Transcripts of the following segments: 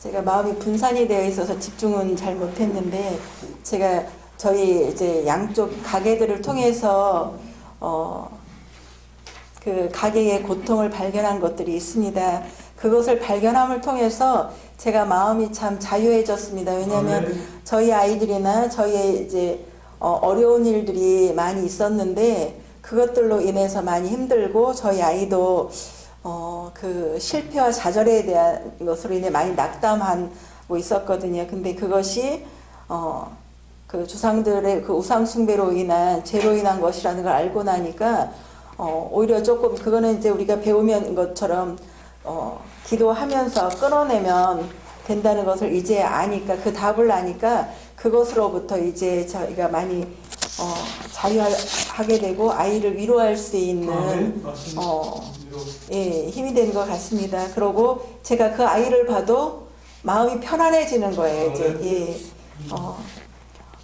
제가 마음이 분산이 되어 있어서 집중은 잘 못했는데, 제가 저희 이제 양쪽 가게들을 통해서 그 가게의 고통을 발견한 것들이 있습니다. 그것을 발견함을 통해서 제가 마음이 참 자유해졌습니다. 왜냐하면 저희 아이들이나 저희의 이제 어려운 일들이 많이 있었는데, 그것들로 인해서 많이 힘들고, 저희 아이도 그 실패와 좌절에 대한 것으로 인해 많이 낙담하고 있었거든요. 근데 그것이 그 조상들의 그 우상 숭배로 인한 죄로 인한 것이라는 걸 알고 나니까 오히려 조금 그거는 이제 우리가 배우면 것처럼 기도하면서 끊어내면 된다는 것을 이제 아니까, 그 답을 아니까 그것으로부터 이제 저희가 많이 자유하게 되고 아이를 위로할 수 있는 힘이 되는 것 같습니다. 그리고 제가 그 아이를 봐도 마음이 편안해지는 거예요. 이제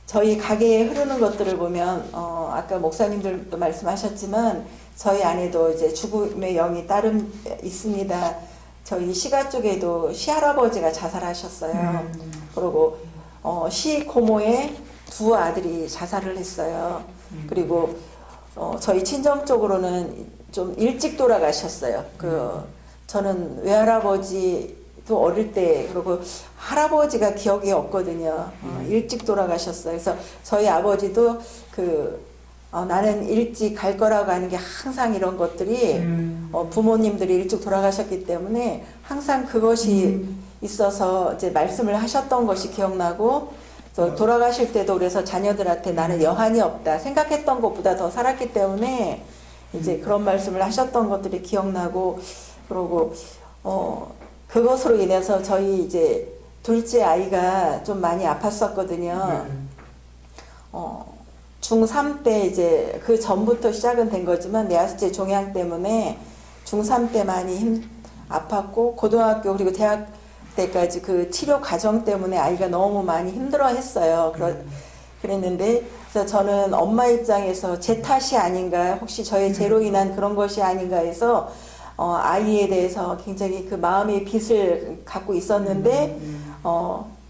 저희 가게에 흐르는 것들을 보면 아까 목사님들도 말씀하셨지만 저희 안에도 이제 죽음의 영이 따름 있습니다. 저희 시가 쪽에도 시할아버지가 자살하셨어요. 그리고 시고모의 두 아들이 자살을 했어요. 그리고 저희 친정 쪽으로는 좀 일찍 돌아가셨어요. 저는 외할아버지도 어릴 때, 그리고 할아버지가 기억이 없거든요. 일찍 돌아가셨어요. 그래서 저희 아버지도 나는 일찍 갈 거라고 하는 게 항상 이런 것들이 부모님들이 일찍 돌아가셨기 때문에 항상 그것이 있어서 이제 말씀을 하셨던 것이 기억나고, 돌아가실 때도 그래서 자녀들한테 나는 여한이 없다 생각했던 것보다 더 살았기 때문에 이제 그런 말씀을 하셨던 것들이 기억나고, 그리고 그것으로 인해서 저희 이제 둘째 아이가 좀 많이 아팠었거든요. 중3 때 이제 그 전부터 시작은 된 거지만 뇌하수체 종양 때문에 중3 때 많이 아팠고, 고등학교 그리고 대학 때까지 그 치료 과정 때문에 아이가 너무 많이 힘들어 했어요. 그랬는데, 그래서 저는 엄마 입장에서 제 탓이 아닌가, 혹시 저의 죄로 인한 그런 것이 아닌가 해서 아이에 대해서 굉장히 그 마음의 빚을 갖고 있었는데,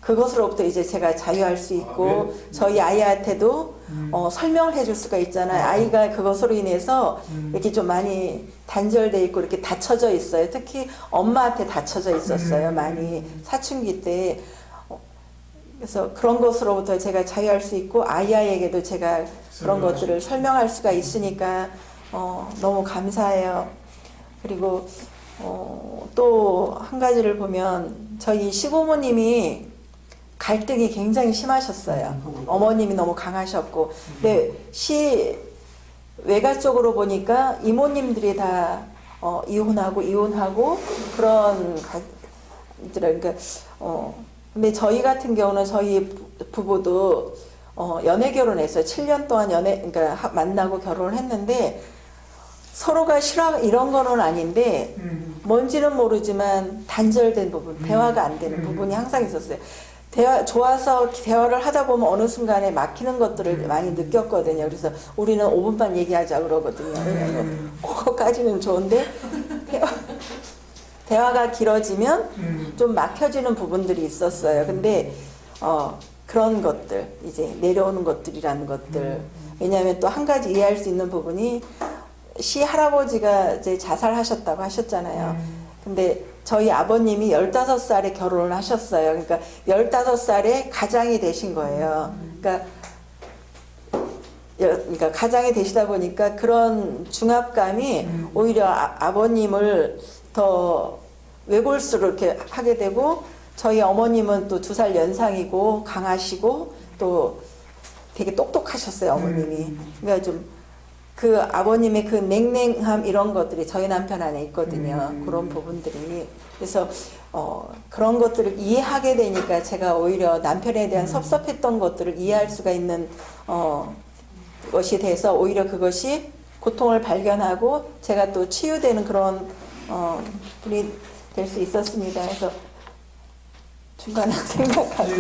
그것으로부터 이제 제가 자유할 수 있고, 저희 아이한테도 설명을 해줄 수가 있잖아요. 아이가 그것으로 인해서 이렇게 좀 많이 단절돼 있고 이렇게 닫혀져 있어요. 특히 엄마한테 닫혀져 있었어요. 많이 사춘기 때. 그래서 그런 것으로부터 제가 자유할 수 있고, 아이에게도 제가 그런 것들을 설명할 수가 있으니까 너무 감사해요. 그리고 또 한 가지를 보면 저희 시부모님이 갈등이 굉장히 심하셨어요. 어머님이 너무 강하셨고, 근데 외가 쪽으로 보니까 이모님들이 다 이혼하고 그런 그러니까 근데 저희 같은 경우는 저희 부부도 연애 결혼했어요. 7년 동안 그러니까 만나고 결혼을 했는데, 서로가 싫어 이런 거는 아닌데 뭔지는 모르지만 단절된 부분, 대화가 안 되는 부분이 항상 있었어요. 좋아서 대화를 하다 보면 어느 순간에 막히는 것들을 많이 느꼈거든요. 그래서 우리는 5분만 얘기하자 그러거든요. 그거까지는 좋은데 대화가 길어지면 좀 막혀지는 부분들이 있었어요. 근데 그런 것들, 이제 내려오는 것들이라는 것들. 왜냐하면 또 한 가지 이해할 수 있는 부분이, 시할아버지가 이제 자살하셨다고 하셨잖아요. 근데 저희 아버님이 15살에 결혼을 하셨어요. 그러니까 15살에 가장이 되신 거예요. 그러니까 가장이 되시다 보니까 그런 중압감이 오히려 아버님을 더 외골수로 이렇게 하게 되고, 저희 어머님은 또 2살 연상이고 강하시고 또 되게 똑똑하셨어요, 어머님이. 그러니까 좀 그 아버님의 그 냉랭함 이런 것들이 저희 남편 안에 있거든요. 그런 부분들이. 그래서 그런 것들을 이해하게 되니까 제가 오히려 남편에 대한 섭섭했던 것들을 이해할 수가 있는 것이 돼서 오히려 그것이 고통을 발견하고 제가 또 치유되는 그런 분이 될 수 있었습니다. 그래서 중간에 생각하고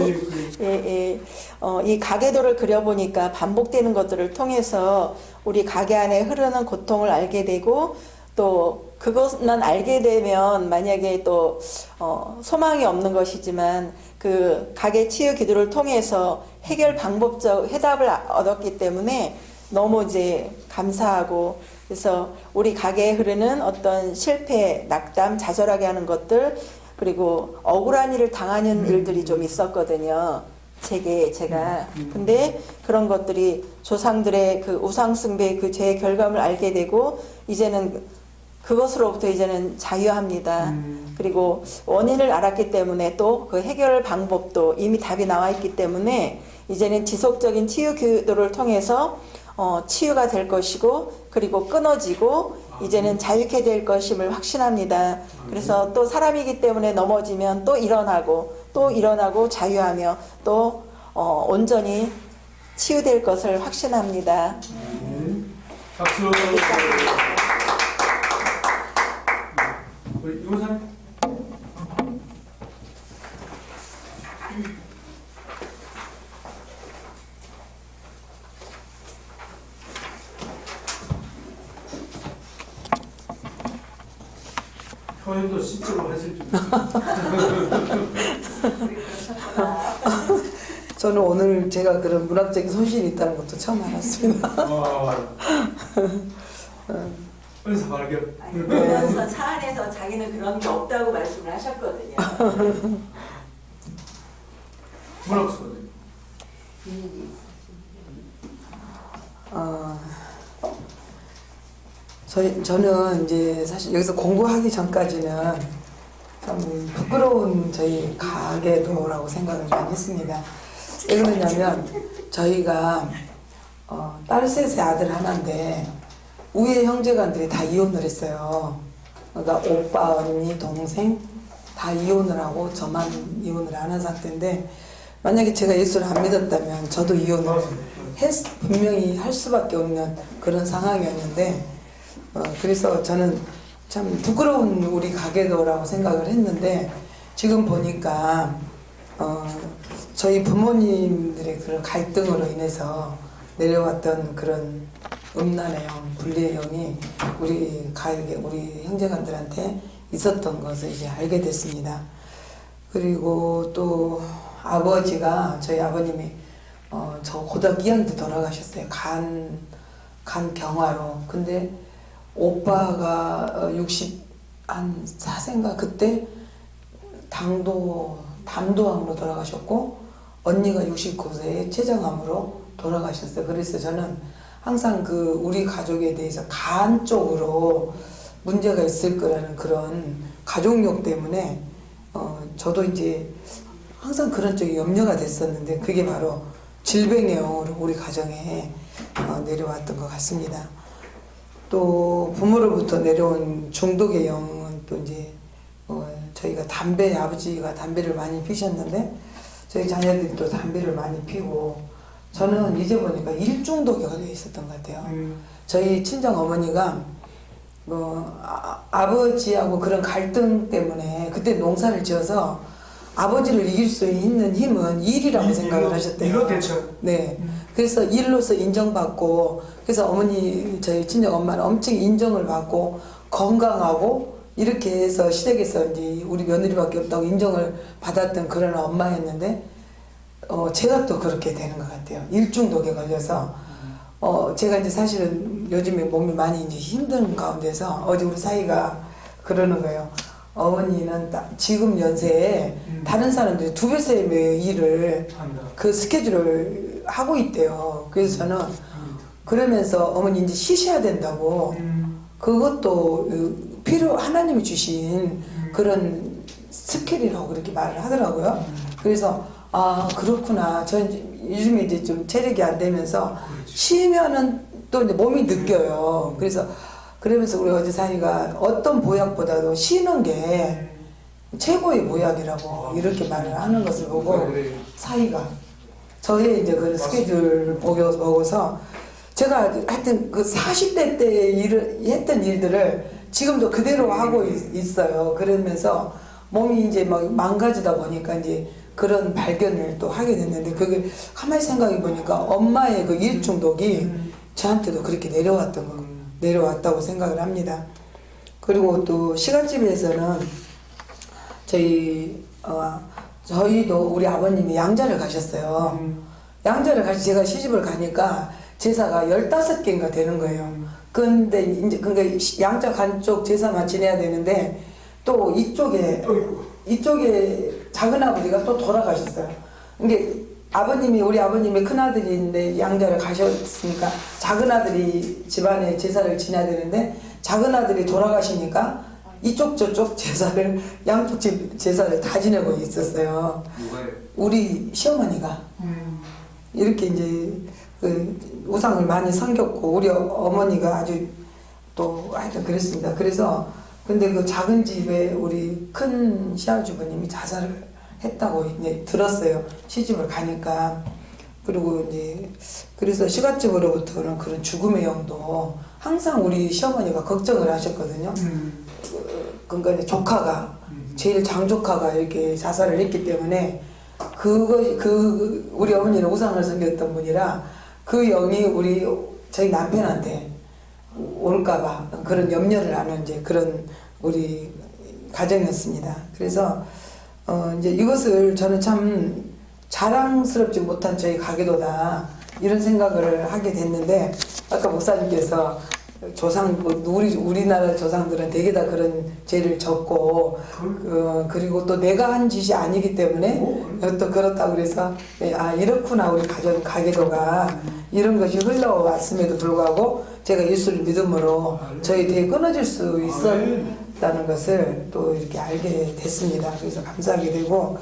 이 가계도를 그려보니까 반복되는 것들을 통해서 우리 가게 안에 흐르는 고통을 알게 되고, 또 그것만 알게 되면 만약에 또 소망이 없는 것이지만 그 가게 치유 기도를 통해서 해결 방법적 해답을 얻었기 때문에 너무 이제 감사하고, 그래서 우리 가게에 흐르는 어떤 실패, 낙담, 좌절하게 하는 것들, 그리고 억울한 일을 당하는 일들이 좀 있었거든요. 제가. 근데 그런 것들이 조상들의 그 우상숭배 그 죄의 결과물 알게 되고, 이제는 그것으로부터 이제는 자유합니다. 그리고 원인을 알았기 때문에 또 그 해결 방법도 이미 답이 나와 있기 때문에 이제는 지속적인 치유 기도를 통해서 치유가 될 것이고, 그리고 끊어지고 이제는 자유케 될 것임을 확신합니다. 그래서 또 사람이기 때문에 넘어지면 또 일어나고 자유하며 또 온전히 치유될 것을 확신합니다. 박수. 우리 이모사님. 표현도 시적으로 하실 줄. 저는 오늘 제가 그런 문학적인 소신이 있다는 것도 처음 알았습니다. 은사 발견. 그러면서 차 안에서 자기는 그런 게 없다고 말씀을 하셨거든요. 뭐라고 썼거든요? 저는 이제 사실 여기서 공부하기 전까지는 참 부끄러운 저희 가게도라고 생각을 많이 했습니다. 왜 그러냐면 저희가 딸 셋의 아들 하나인데 우에 형제간들이 다 이혼을 했어요. 그러니까 오빠, 언니, 동생 다 이혼을 하고 저만 이혼을 안 한 상태인데, 만약에 제가 예수를 안 믿었다면 저도 이혼을 분명히 할 수밖에 없는 그런 상황이었는데, 그래서 저는 참 부끄러운 우리 가게도라고 생각을 했는데, 지금 보니까 저희 부모님들의 그런 갈등으로 인해서 내려왔던 그런 음란의 영, 분리의 영이 우리 형제간들한테 있었던 것을 이제 알게 됐습니다. 그리고 또 아버지가, 저희 아버님이 저 고등학교 2학년 때 돌아가셨어요. 간 경화로. 근데 오빠가 64세인가 그때 담도암으로 돌아가셨고, 언니가 69세에 췌장암으로 돌아가셨어요. 그래서 저는 항상 그 우리 가족에 대해서 간 쪽으로 문제가 있을 거라는 그런 가족력 때문에 저도 이제 항상 그런 쪽이 염려가 됐었는데, 그게 바로 질병의 영으로 우리 가정에 내려왔던 것 같습니다. 또 부모로부터 내려온 중독의 영은 또 이제 저희가 아버지가 담배를 많이 피셨는데 저희 자녀들이 또 담배를 많이 피고, 저는 이제 보니까 일중독에 걸려 있었던 것 같아요. 저희 친정 어머니가 아버지하고 그런 갈등 때문에 그때 농사를 지어서 아버지를 이길 수 있는 힘은 일이라고 생각을 하셨대요. 일로 대처. 네. 그래서 일로서 인정받고, 그래서 저희 친정 엄마는 엄청 인정을 받고 건강하고 이렇게 해서 시댁에서 이제 우리 며느리밖에 없다고 인정을 받았던 그런 엄마였는데, 제가 또 그렇게 되는 것 같아요. 일중독에 걸려서 제가 이제 사실은 요즘에 몸이 많이 이제 힘든 가운데서 어제 우리 사이가 그러는 거예요. 어머니는 지금 연세에 다른 사람들이 2배의 일을 그 스케줄을 하고 있대요. 그래서 저는 그러면서 어머니 이제 쉬셔야 된다고, 그것도 하나님이 주신 그런 스킬이라고 그렇게 말을 하더라고요. 그래서 그렇구나. 전 요즘에 이제 좀 체력이 안 되면서 쉬면은 또 이제 몸이 느껴요. 그러면서 우리 어제 사이가 어떤 보약보다도 쉬는 게 최고의 보약이라고 이렇게 말을 하는 것을 보고, 사이가 저의 이제 그 스케줄을 보고서 제가 하여튼 그 40대 때 했던 일들을 지금도 그대로 하고 있어요. 그러면서 몸이 이제 막 망가지다 보니까 이제 그런 발견을 또 하게 됐는데, 그게 가만히 생각해 보니까 엄마의 그 일중독이 저한테도 그렇게 내려왔다고 생각을 합니다. 그리고 또 시간집에서는 저희도 우리 아버님이 양자를 가셨어요. 양자를 가시 제가 시집을 가니까 제사가 15개인가 되는 거예요. 근데 이제 그러니까 양자 간 쪽 제사만 지내야 되는데 또 이쪽에 작은 아버지가 또 돌아가셨어요. 이게 우리 아버님의 큰 아들인데 양자를 가셨으니까 작은 아들이 집안에 제사를 지내야 되는데 작은 아들이 돌아가시니까 이쪽 저쪽 제사를 양쪽 집 제사를 다 지내고 있었어요. 누가요? 우리 시어머니가 이렇게 이제 그 우상을 많이 섬겼고 우리 어머니가 아주 또 하여튼 그랬습니다. 그래서 근데 그 작은 집에 우리 큰 시아주부님이 자살을 했다고 이제 들었어요. 시집을 가니까. 그리고 이제 그래서 시갓집으로부터는 그런 죽음의 영도 항상 우리 시어머니가 걱정을 하셨거든요. 그러니까 이제 조카가 제일 장조카가 이렇게 자살을 했기 때문에 우리 어머니는 우상을 섬겼던 분이라 그 영이 저희 남편한테 올까봐 그런 염려를 하는 이제 그런 우리 가정이었습니다. 그래서 이제 이것을 저는 참 자랑스럽지 못한 저희 가게도다 이런 생각을 하게 됐는데 아까 목사님께서 우리나라 조상들은 되게 다 그런 죄를 졌고 그리고 또 내가 한 짓이 아니기 때문에 또 그렇다고 그래서 이렇구나 우리 가게도가 이런 것이 흘러왔음에도 불구하고 제가 예수를 믿음으로 저희 대에 끊어질 수 있었다는 것을 또 이렇게 알게 됐습니다. 그래서 감사하게 되고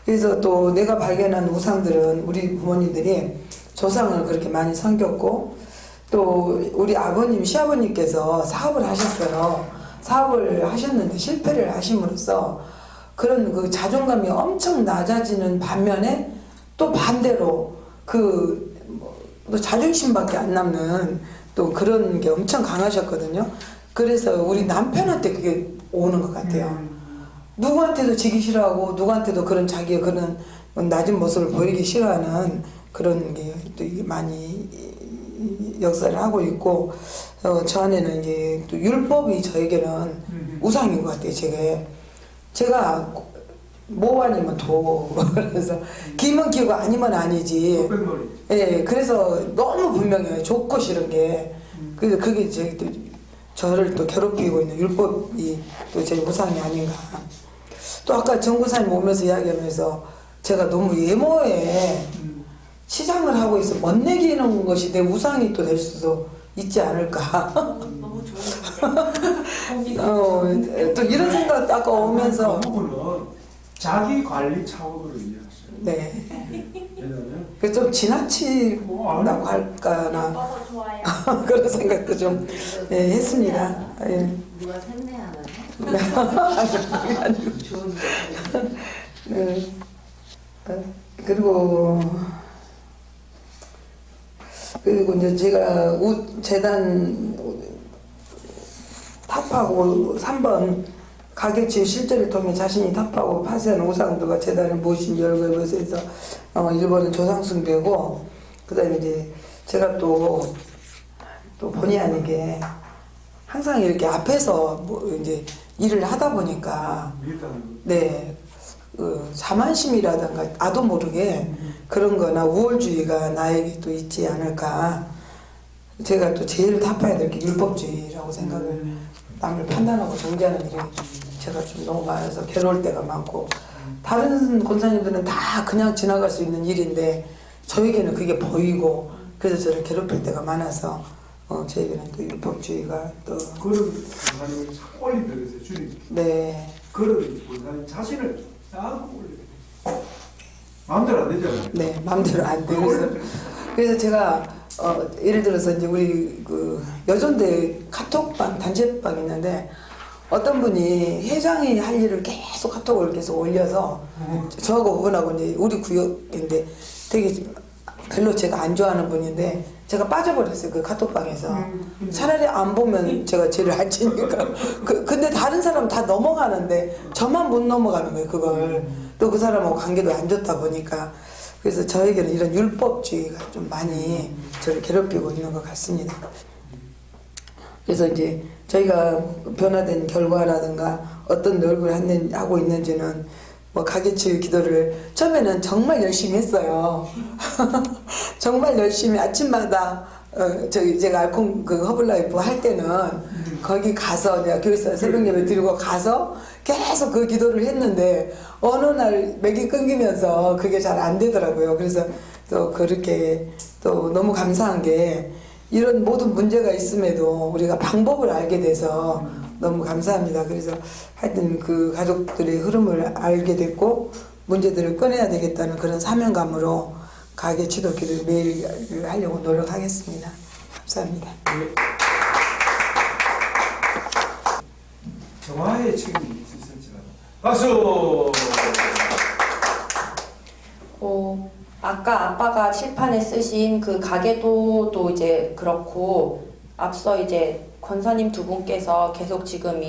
그래서 또 내가 발견한 우상들은 우리 부모님들이 조상을 그렇게 많이 섬겼고 또 우리 아버님, 시아버님께서 사업을 하셨어요. 사업을 하셨는데 실패를 하심으로써 그런 그 자존감이 엄청 낮아지는 반면에 또 반대로 또 자존심밖에 안 남는 또 그런 게 엄청 강하셨거든요. 그래서 우리 남편한테 그게 오는 것 같아요. 누구한테도 지기 싫어하고 누구한테도 그런 자기의 그런 낮은 모습을 보이기 싫어하는 그런 게 또 많이 역사를 하고 있고 저 안에는 이제 또 율법이 저에게는 우상인 것 같아요. 제가 뭐 아니면 도 그래서 기면 기고 아니면 아니지. 예, 그래서 너무 분명해요. 좋고 싫은 게. 그래서 그게 저를 또 괴롭히고 있는 율법이 또 제 우상이 아닌가. 또 아까 정구사님 오면서 이야기하면서 제가 너무 예모에 시장을 하고 있어 멋내기는 것이 내 우상이 또 될 수도 있지 않을까. 너무 좋은 또 이런 생각 아까 오면서 그 부분은 자기 관리 차원으로 이해하셔요. 네. 왜냐면 그래서 좀 지나치다고 할까나 너무 좋아요. 그런 생각도 좀 했습니다. 예. 누가 생내하나요? 좋은 네. 그리고 이제 제가 재단 탑하고 3번 가계치 실제를 통해 자신이 탑하고 파쇄한 우상들과 재단을 모신 열거에서 일본은 조상숭배고 그다음에 이제 제가 또 본의 아니게 항상 이렇게 앞에서 이제 일을 하다 보니까 네. 자만심이라든가 나도 모르게 그런 거나 우월주의가 나에게 또 있지 않을까. 제가 또 제일 타파해야 될 게 율법주의라고 생각을 남을 판단하고 정죄하는 일이 제가 좀 너무 많아서 괴로울 때가 많고 다른 권사님들은 다 그냥 지나갈 수 있는 일인데 저에게는 그게 보이고 그래서 저를 괴롭힐 때가 많아서 저에게는 또 율법주의가 또 그런 권사님을 자꾸 올린다면서요, 주님. 네. 그런 권사님 자신을 자꾸 올려요. 마음대로 안 되잖아요. 네, 마음대로 안 돼요. 그래서 제가 예를 들어서 이제 우리 그 여전대 카톡방 단체방 있는데 어떤 분이 회장이 할 일을 계속 카톡을 계속 올려서 저하고 그분하고 이제 우리 구역인데 되게 별로 제가 안 좋아하는 분인데 제가 빠져버렸어요. 그 카톡방에서. 차라리 안 보면 제가 죄를 안 지니까. 근데 다른 사람 다 넘어가는데 저만 못 넘어가는 거예요. 그걸. 또 그 사람하고 관계도 안 좋다 보니까. 그래서 저에게는 이런 율법주의가 좀 많이 저를 괴롭히고 있는 것 같습니다. 그래서 이제 저희가 변화된 결과라든가 어떤 노력을 하고 있는지는 뭐 가게치유 기도를 처음에는 정말 열심히 했어요. 정말 열심히 아침마다 저기 제가 알콩 그 허블라이프 할 때는 거기 가서 내가 교회에서 새벽 예배 드리고 가서 계속 그 기도를 했는데 어느 날 맥이 끊기면서 그게 잘 안 되더라고요. 그래서 또 그렇게 또 너무 감사한 게 이런 모든 문제가 있음에도 우리가 방법을 알게 돼서 너무 감사합니다. 그래서 하여튼 그 가족들의 흐름을 알게 됐고 문제들을 꺼내야 되겠다는 그런 사명감으로 가게 치도기를 매일 하려고 노력하겠습니다. 감사합니다. 정화의 책임이 있을지라도 박수. 아까 아빠가 칠판에 쓰신 그 가계도도 이제 그렇고 앞서 이제 권사님 두 분께서 계속 지금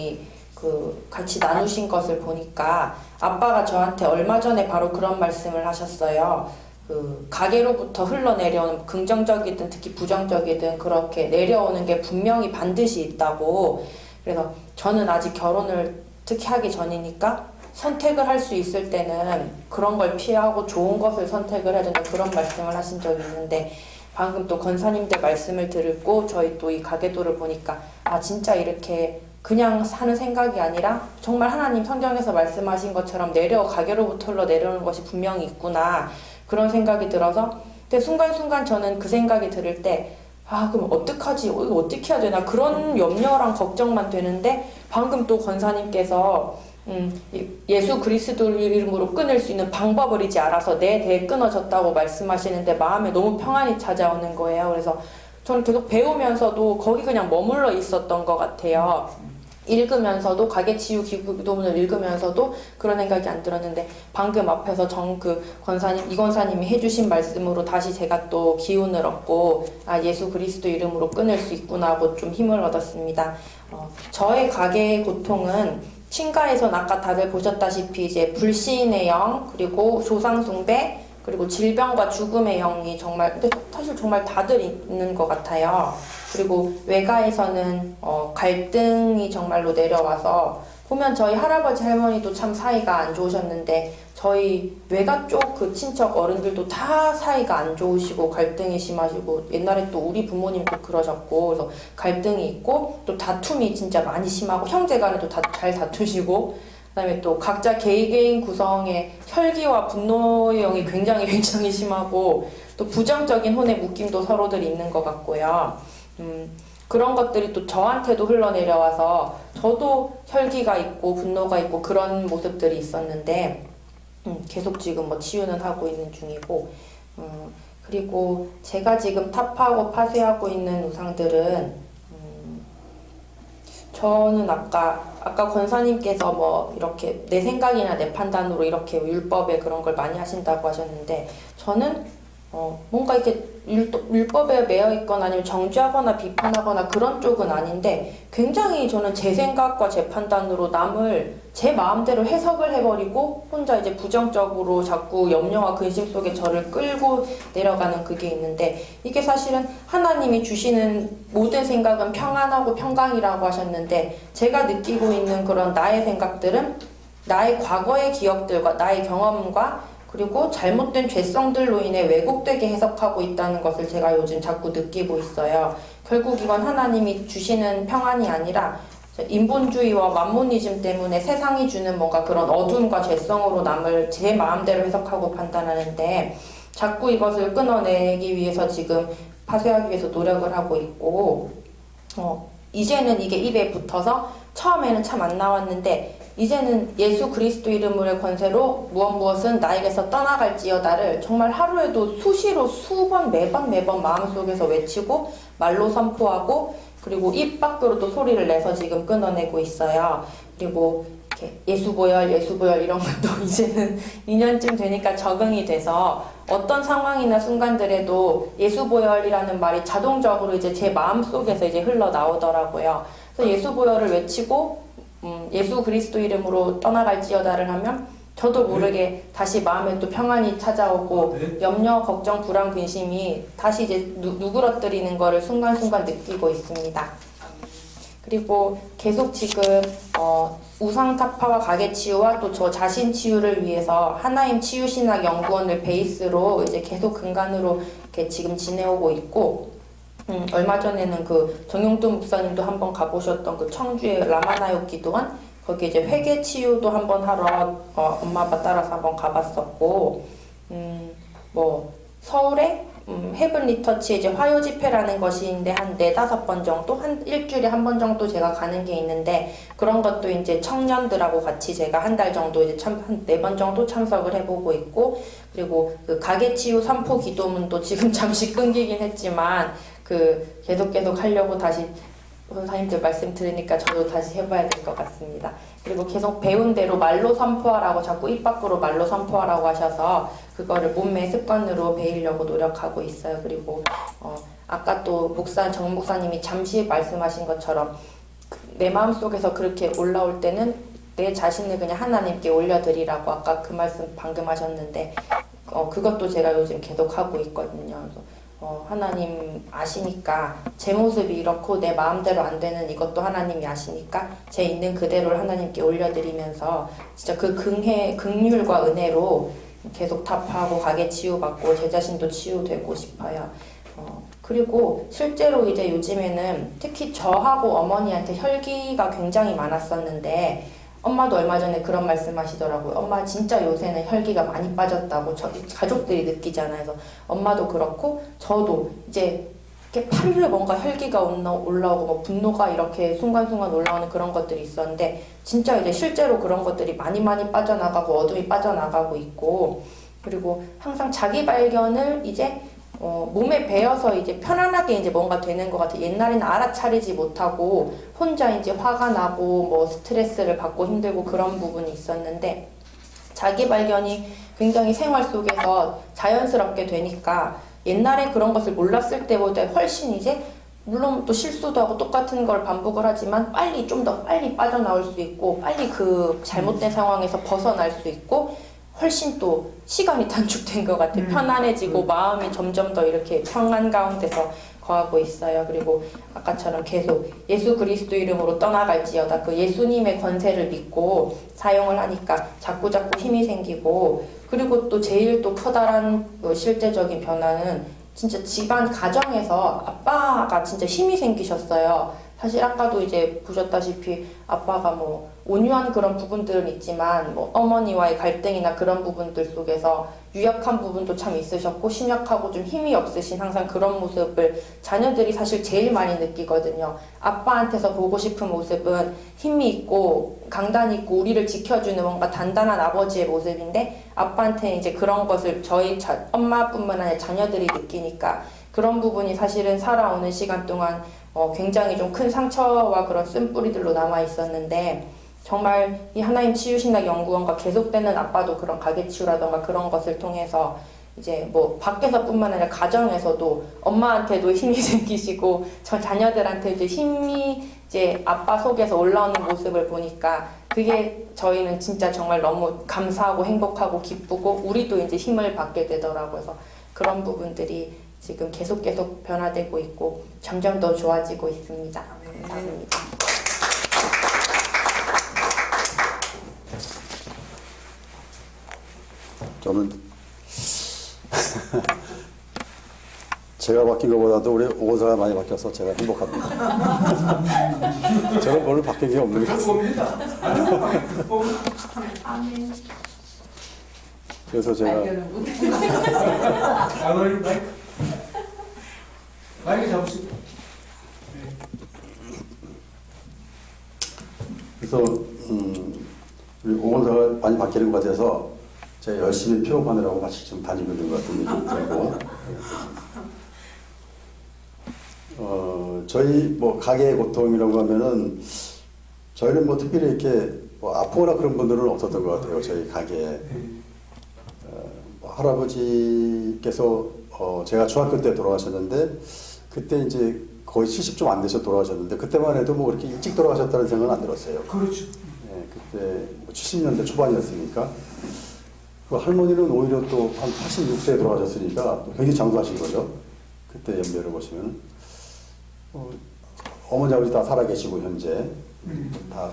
같이 나누신 것을 보니까 아빠가 저한테 얼마 전에 바로 그런 말씀을 하셨어요. 그 가계로부터 흘러내려오는 긍정적이든 특히 부정적이든 그렇게 내려오는 게 분명히 반드시 있다고. 그래서 저는 아직 결혼을 특히 하기 전이니까 선택을 할 수 있을 때는 그런 걸 피하고 좋은 것을 선택을 해야 된다, 그런 말씀을 하신 적이 있는데 방금 또 권사님들 말씀을 듣고 저희 또 이 가계도를 보니까 아 진짜 이렇게 그냥 사는 생각이 아니라 정말 하나님 성경에서 말씀하신 것처럼 가계로부터 흘러 내려오는 것이 분명히 있구나, 그런 생각이 들어서 근데 순간순간 저는 그 생각이 들을 때 아 그럼 어떡하지, 이거 어떻게 해야 되나 그런 염려랑 걱정만 되는데 방금 또 권사님께서 예수 그리스도 이름으로 끊을 수 있는 방법을 이제 알아서 내 대에 끊어졌다고 말씀하시는데 마음에 너무 평안이 찾아오는 거예요. 그래서 저는 계속 배우면서도 거기 그냥 머물러 있었던 것 같아요. 읽으면서도 가게치유 기도문을 읽으면서도 그런 생각이 안 들었는데 방금 앞에서 이 권사님이 해주신 말씀으로 다시 제가 또 기운을 얻고 아 예수 그리스도 이름으로 끊을 수 있구나 하고 좀 힘을 얻었습니다. 저의 가게의 고통은 친가에선 아까 다들 보셨다시피 이제 불신의 영, 그리고 조상숭배, 그리고 질병과 죽음의 영이 근데 사실 정말 다들 있는 것 같아요. 그리고 외가에서는 갈등이 정말로 내려와서 보면 저희 할아버지 할머니도 참 사이가 안 좋으셨는데 저희 외가 쪽 그 친척 어른들도 다 사이가 안 좋으시고 갈등이 심하시고 옛날에 또 우리 부모님도 그러셨고 그래서 갈등이 있고 또 다툼이 진짜 많이 심하고 형제간에도 잘 다투시고 그다음에 또 각자 개인 구성의 혈기와 분노의 영이 굉장히 심하고 또 부정적인 혼의 묶임도 서로들 있는 것 같고요. 그런 것들이 또 저한테도 흘러내려와서 저도 혈기가 있고 분노가 있고 그런 모습들이 있었는데 계속 지금 뭐 치유는 하고 있는 중이고 그리고 제가 지금 타파하고 파쇄하고 있는 우상들은 저는 아까 권사님께서 뭐 이렇게 내 생각이나 내 판단으로 이렇게 율법에 그런 걸 많이 하신다고 하셨는데 저는 뭔가 이렇게 율법에 매여 있거나 아니면 정죄하거나 비판하거나 그런 쪽은 아닌데 굉장히 저는 제 생각과 제 판단으로 남을 제 마음대로 해석을 해버리고 혼자 이제 부정적으로 자꾸 염려와 근심 속에 저를 끌고 내려가는 그게 있는데 이게 사실은 하나님이 주시는 모든 생각은 평안하고 평강이라고 하셨는데 제가 느끼고 있는 그런 나의 생각들은 나의 과거의 기억들과 나의 경험과 그리고 잘못된 죄성들로 인해 왜곡되게 해석하고 있다는 것을 제가 요즘 자꾸 느끼고 있어요. 결국 이건 하나님이 주시는 평안이 아니라 인본주의와 만모니즘 때문에 세상이 주는 뭔가 그런 어둠과 죄성으로 남을 제 마음대로 해석하고 판단하는데 자꾸 이것을 끊어내기 위해서 지금 파쇄하기 위해서 노력을 하고 있고 이제는 이게 입에 붙어서 처음에는 참 안 나왔는데 이제는 예수 그리스도 이름으로의 권세로 무엇은 나에게서 떠나갈지어다를 정말 하루에도 수시로 수번 매번 마음속에서 외치고 말로 선포하고 그리고 입 밖으로도 소리를 내서 지금 끊어내고 있어요. 그리고 이렇게 예수보혈 이런 것도 이제는 2년쯤 되니까 적응이 돼서 어떤 상황이나 순간들에도 예수보혈이라는 말이 자동적으로 이제 제 마음속에서 이제 흘러나오더라고요. 그래서 예수보혈을 외치고 예수 그리스도 이름으로 떠나갈지어다를 하면 저도 모르게 다시 마음에 또 평안이 찾아오고 염려, 걱정, 불안, 근심이 다시 이제 누그러뜨리는 거를 순간순간 느끼고 있습니다. 그리고 계속 지금 우상타파와 가게치유와 또 저 자신 치유를 위해서 하나임 치유신학연구원을 베이스로 이제 계속 근간으로 이렇게 지금 지내오고 있고, 얼마 전에는 그 정용돈 목사님도 한번 가보셨던 그 청주의 라마나욕 기도원, 거기 이제 회계 치유도 한번 하러 엄마 아빠 따라서 한번 가봤었고, 뭐 서울에 헤븐리 터치 이제 화요 집회라는 것인데 한 4-5번 정도, 한 일주일에 한 번 정도 제가 가는 게 있는데, 그런 것도 이제 청년들하고 같이 제가 한 달 정도 이제 한 4번 정도 참석을 해보고 있고, 그리고 그 가게치유 선포 기도문도 지금 잠시 끊기긴 했지만 그 계속 하려고 다시 선생님들 말씀 들으니까 저도 다시 해봐야 될 것 같습니다. 그리고 계속 배운 대로 말로 선포하라고, 자꾸 입 밖으로 말로 선포하라고 하셔서 그거를 몸매 습관으로 배우려고 노력하고 있어요. 그리고 아까 또 정 목사님이 잠시 말씀하신 것처럼 내 마음속에서 그렇게 올라올 때는 내 자신을 그냥 하나님께 올려드리라고 아까 그 말씀 방금 하셨는데, 그것도 제가 요즘 계속 하고 있거든요. 그래서 하나님 아시니까 제 모습이 이렇고 내 마음대로 안 되는 이것도 하나님이 아시니까 제 있는 그대로를 하나님께 올려드리면서 진짜 그 긍휼과 은혜로 계속 타파하고 가게 치유받고 제 자신도 치유되고 싶어요. 그리고 실제로 이제 요즘에는 특히 저하고 어머니한테 혈기가 굉장히 많았었는데, 엄마도 얼마 전에 그런 말씀 하시더라고요. 엄마 진짜 요새는 혈기가 많이 빠졌다고 가족들이 느끼잖아요. 그래서 엄마도 그렇고 저도 이제 이렇게 팔에 뭔가 혈기가 올라오고 뭐 분노가 이렇게 순간순간 올라오는 그런 것들이 있었는데, 진짜 이제 실제로 그런 것들이 많이 빠져나가고 어둠이 빠져나가고 있고, 그리고 항상 자기 발견을 이제 몸에 배어서 이제 편안하게 이제 뭔가 되는 것 같아요. 옛날에는 알아차리지 못하고 혼자 이제 화가 나고 뭐 스트레스를 받고 힘들고 그런 부분이 있었는데, 자기 발견이 굉장히 생활 속에서 자연스럽게 되니까 옛날에 그런 것을 몰랐을 때보다 훨씬 이제, 물론 또 실수도 하고 똑같은 걸 반복을 하지만 좀 더 빨리 빠져나올 수 있고, 빨리 그 잘못된 상황에서 벗어날 수 있고, 훨씬 또 시간이 단축된 것 같아요. 편안해지고 마음이 점점 더 이렇게 평안 가운데서 거하고 있어요. 그리고 아까처럼 계속 예수 그리스도 이름으로 떠나갈지어다, 그 예수님의 권세를 믿고 사용을 하니까 자꾸 힘이 생기고, 그리고 또 제일 또 커다란 실제적인 변화는 진짜 집안 가정에서 아빠가 진짜 힘이 생기셨어요. 사실 아까도 이제 보셨다시피 아빠가 뭐 온유한 그런 부분들은 있지만 뭐 어머니와의 갈등이나 그런 부분들 속에서 유약한 부분도 참 있으셨고, 심약하고 좀 힘이 없으신 항상 그런 모습을 자녀들이 사실 제일 많이 느끼거든요. 아빠한테서 보고 싶은 모습은 힘이 있고 강단이 있고 우리를 지켜주는 뭔가 단단한 아버지의 모습인데, 아빠한테는 이제 그런 것을 저희 엄마뿐만 아니라 자녀들이 느끼니까 그런 부분이 사실은 살아오는 시간 동안 굉장히 좀 큰 상처와 그런 쓴뿌리들로 남아 있었는데, 정말 이 하나님 치유신학 연구원과 계속되는 아빠도 그런 가게치유라던가 그런 것을 통해서 이제 뭐 밖에서뿐만 아니라 가정에서도 엄마한테도 힘이 생기시고 저 자녀들한테 이제 힘이 이제 아빠 속에서 올라오는 모습을 보니까, 그게 저희는 진짜 정말 너무 감사하고 행복하고 기쁘고 우리도 이제 힘을 받게 되더라고요. 그래서 그런 부분들이 지금 계속 변화되고 있고 점점 더 좋아지고 있습니다. 감사합니다. 저는 제가 바뀐 것보다도 우리 오사가 많이 바뀌어서 제가 행복합니다. 저는 오늘 바뀐 게 없는 것 같습니다. 그래서 제가 마이크 잡으시고. 그래서 우리 오사가 많이 바뀌는 것 같아서 제가 열심히 피워가느라고 같이 좀 다니고 있는 것 같은 느낌이 들고, 저희 뭐 가게의 고통이라고 하면은 저희는 뭐 특별히 이렇게 뭐 아프거나 그런 분들은 없었던 것 같아요. 저희 가게에 뭐 할아버지께서 제가 중학교 때 돌아가셨는데, 그때 이제 거의 70 좀 안 되셔 돌아가셨는데, 그때만 해도 뭐 그렇게 일찍 돌아가셨다는 생각은 안 들었어요. 그렇죠. 네, 그때 뭐 70년대 초반이었으니까. 그 할머니는 오히려 또 한 86세에 돌아가셨으니까 굉장히 장수하신 거죠. 그때 연배를 보시면. 어머니 아버지 다 살아계시고 현재 다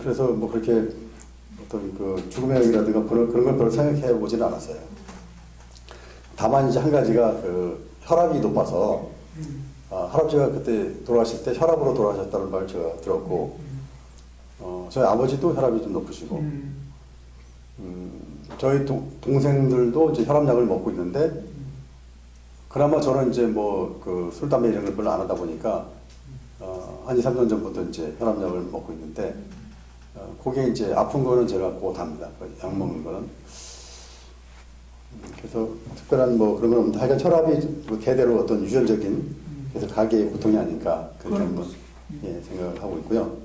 그래서 뭐 그렇게 어떤 그 죽음의 여기라든가 그런 걸 별로 생각해 보지는 않았어요. 다만 이제 한 가지가 그 혈압이 높아서 할아버지가 그때 돌아가실 때 혈압으로 돌아가셨다는 말 제가 들었고 저희 아버지도 혈압이 좀 높으시고 저희 동생들도 이제 혈압약을 먹고 있는데 그나마 저는 이제 뭐 그 술, 담배 이런 걸 별로 안 하다 보니까 한 2, 3년 전부터 이제 혈압약을 먹고 있는데 그게 이제 아픈 거는 제가 곧 합니다. 약 먹는 거는. 그래서 특별한 뭐 그런 건 없는데 하여간 혈압이 그 대대로 어떤 유전적인 그래서 가게의 고통이 아닐까 그렇게 한번 생각을 하고 있고요.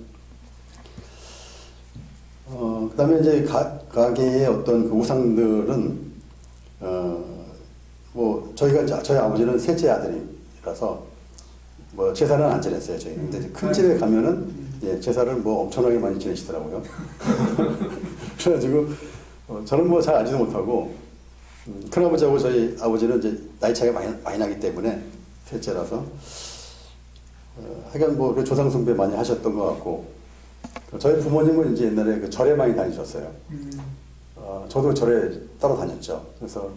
그다음에 이제 가게의 어떤 그 우상들은 뭐 저희 아버지는 셋째 아들이라서 뭐 제사는 안 지냈어요 저희는. 근데 이제 큰 집에 가면은 제사를 뭐 엄청나게 많이 지내시더라고요. 그래가지고 저는 뭐 잘 알지도 못하고 큰아버지하고 저희 아버지는 이제 나이 차이가 많이 나기 때문에 셋째라서 하여간 뭐 조상 숭배 많이 하셨던 것 같고 저희 부모님은 이제 옛날에 그 절에 많이 다니셨어요. 저도 절에 따로 다녔죠. 그래서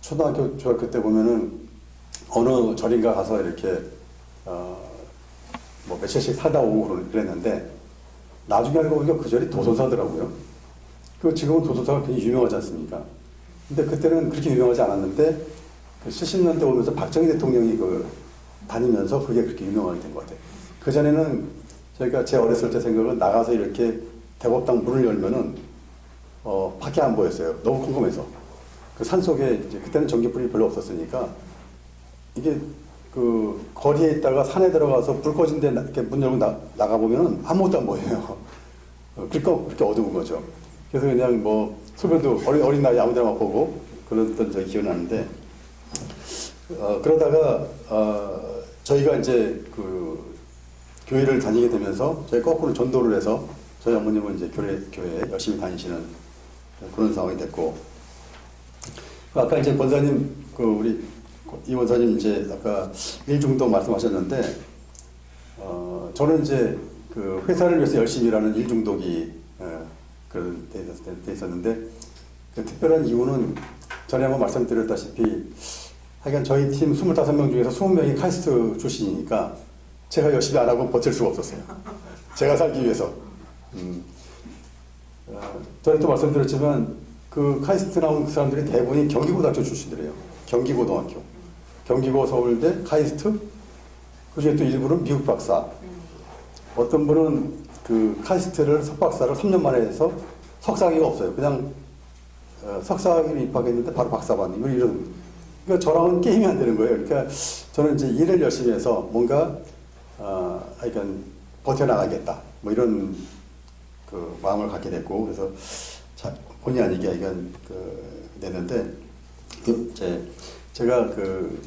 초등학교, 중학교 때 보면은 어느 절인가 가서 이렇게 뭐 며칠씩 살다 오고 그랬는데 나중에 알고 보니까 그 절이 도선사더라고요. 그 지금은 도선사가 굉장히 유명하지 않습니까? 근데 그때는 그렇게 유명하지 않았는데 그 70년대 오면서 박정희 대통령이 그 다니면서 그게 그렇게 유명하게 된 것 같아요. 그 전에는 저희가 제 어렸을 때 생각은 나가서 이렇게 대법당 문을 열면은 밖에 안 보였어요. 너무 컴컴해서. 그 산속에 이제 그때는 전기불이 별로 없었으니까 이게 그 거리에 있다가 산에 들어가서 불 꺼진 데 이렇게 문 열고 나가 보면은 아무것도 안 보여요. 그렇게 어두운 거죠. 그래서 그냥 뭐 소변도 어린 나이 아무데나 막 보고 그랬던 적이 기억나는데 그러다가 저희가 이제 그 교회를 다니게 되면서 저희 거꾸로 전도를 해서 저희 어머님은 이제 교회에 열심히 다니시는 그런 상황이 됐고 아까 이제 권사님 그 우리 이 원사님 이제 아까 일중독 말씀하셨는데 저는 이제 그 회사를 위해서 열심히 일하는 일중독이 그런 데 있었는데 그 특별한 이유는 전에 한번 말씀드렸다시피 하여간 저희 팀 25명 중에서 20명이 카이스트 출신이니까 제가 열심히 안 하고 버틸 수가 없었어요. 제가 살기 위해서. 전에 또 말씀드렸지만 그 카이스트 나온 그 사람들이 대부분이 경기고등학교 출신들이에요. 경기고등학교. 경기고 서울대 카이스트 그중에 또 일부는 미국 박사. 어떤 분은 그 카이스트를 석박사를 3년 만에 해서 석사학위가 없어요. 그냥 석사학위를 입학했는데 바로 박사반 이런. 그러니까 저랑은 게임이 안 되는 거예요. 그러니까 저는 이제 일을 열심히 해서 뭔가 하여간 버텨나가겠다. 뭐 이런 그 마음을 갖게 됐고 그래서 본의 아니게 하여간 됐는데 제가 그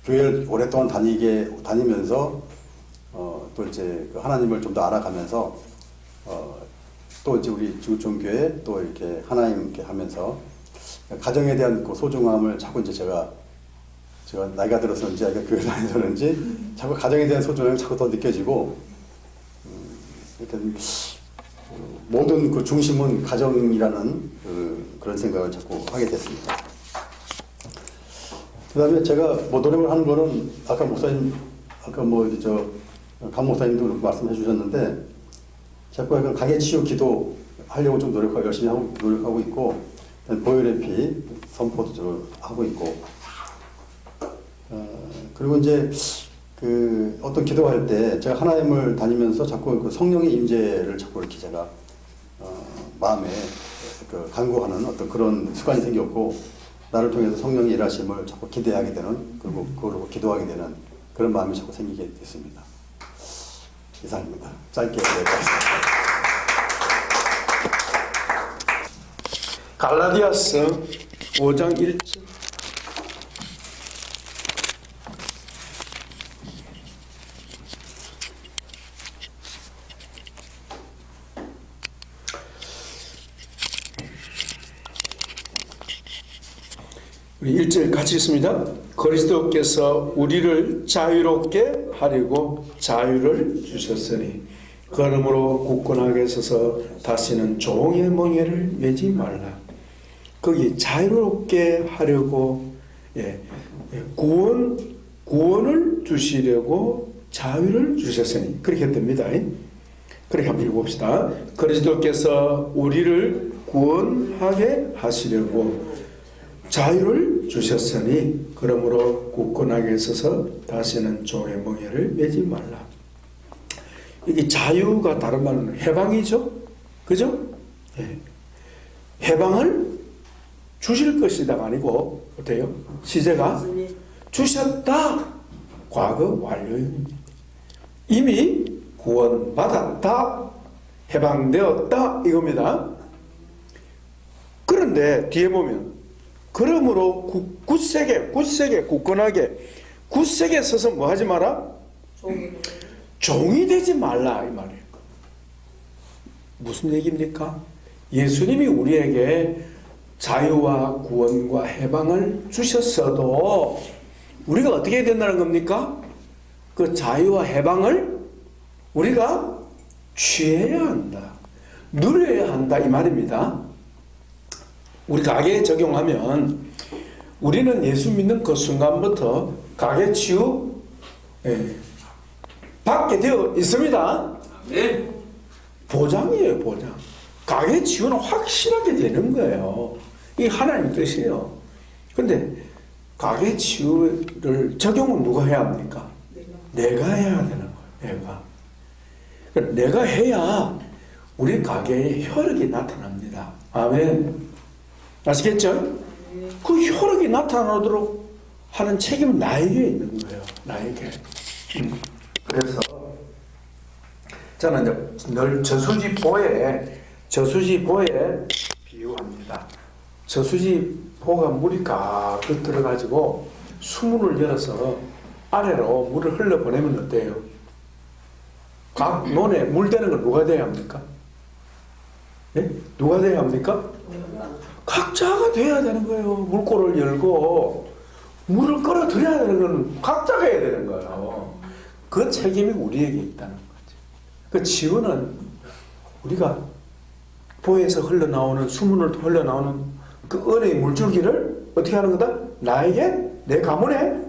교회를 오랫동안 다니면서 또 이제 그 하나님을 좀 더 알아가면서 또 이제 우리 중교회 또 이렇게 하나님 이렇게 하면서 가정에 대한 그 소중함을 자꾸 이제 제가 나이가 들어서인지 아니면 교회 다니서는지 자꾸 가정에 대한 소중함이 자꾸 더 느껴지고 이렇게 모든 그 중심은 가정이라는 그런 생각을 자꾸 하게 됐습니다. 그다음에 제가 뭐 노력을 하는 거는 아까 목사님 강 목사님도 그렇게 말씀해 주셨는데 자꾸 약간 가게 치유 기도 하려고 좀 열심히 노력하고 있고 보혈의 피 선포도 하고 있고 그리고 이제 그 어떤 기도할 때 제가 하나님을 다니면서 자꾸 그 성령의 임재를 자꾸 이렇게 제가 마음에 그 간구하는 어떤 그런 습관이 생겼고 나를 통해서 성령의 일하심을 자꾸 기대하게 되는 그리고 그걸로 기도하게 되는 그런 마음이 자꾸 생기게 됐습니다. 이상입니다. 짧게 여기까지. 갈라디아서 5장 1절 우리 1절 같이 읽습니다. 그리스도께서 우리를 자유롭게 하려고 자유를 주셨으니 그러므로 굳건하게 서서 다시는 종의 멍에를 매지 말라. 거기 자유롭게 하려고 구원을 주시려고 자유를 주셨으니 그렇게 됩니다. 그렇게 한번 읽어봅시다. 그리스도께서 우리를 구원하게 하시려고 자유를 주셨으니 그러므로 굳건하게 서서 다시는 종의 멍에를 매지 말라. 이게 자유가 다른 말은 해방이죠. 그죠? 예. 해방을 주실 것이다가 아니고 어때요? 시제가 주셨다. 과거 완료형입니다. 이미 구원받았다. 해방되었다. 이겁니다. 그런데 뒤에 보면 그러므로 굳세게 굳건하게 굳세게 서서 뭐 하지 마라? 종이 되지 말라 이 말이에요. 무슨 얘기입니까? 예수님이 우리에게 자유와 구원과 해방을 주셨어도 우리가 어떻게 해야 된다는 겁니까? 그 자유와 해방을 우리가 취해야 한다. 누려야 한다 이 말입니다. 우리 가게에 적용하면 우리는 예수 믿는 그 순간부터 가게 치유 받게 되어 있습니다. 네. 보장이에요, 보장. 가게 치유는 확실하게 되는 거예요. 이게 하나님 뜻이에요. 근데 가게 치유를 적용은 누가 해야 합니까? 내가 해야 되는 거예요. 내가 해야 우리 가게에 혈육이 나타납니다. 아멘. 아시겠죠? 그 혈육이 나타나도록 하는 책임은 나에게 있는 거예요. 나에게. 그래서 저는 이제 늘 저수지보에 비유합니다. 저수지보가 물이 가득 들어가지고 수문을 열어서 아래로 물을 흘러보내면 어때요? 각 논에 물 되는 건 누가 돼야 합니까? 네? 누가 돼야 합니까? 각자가 돼야 되는 거예요. 물꼬를 열고 물을 끌어들여야 되는 건 각자가 해야 되는 거예요. 그 책임이 우리에게 있다는 거죠. 그 지원은 우리가 보에서 흘러나오는 수문을 흘러나오는 그 은혜의 물줄기를 어떻게 하는 거다? 나에게 내 가문에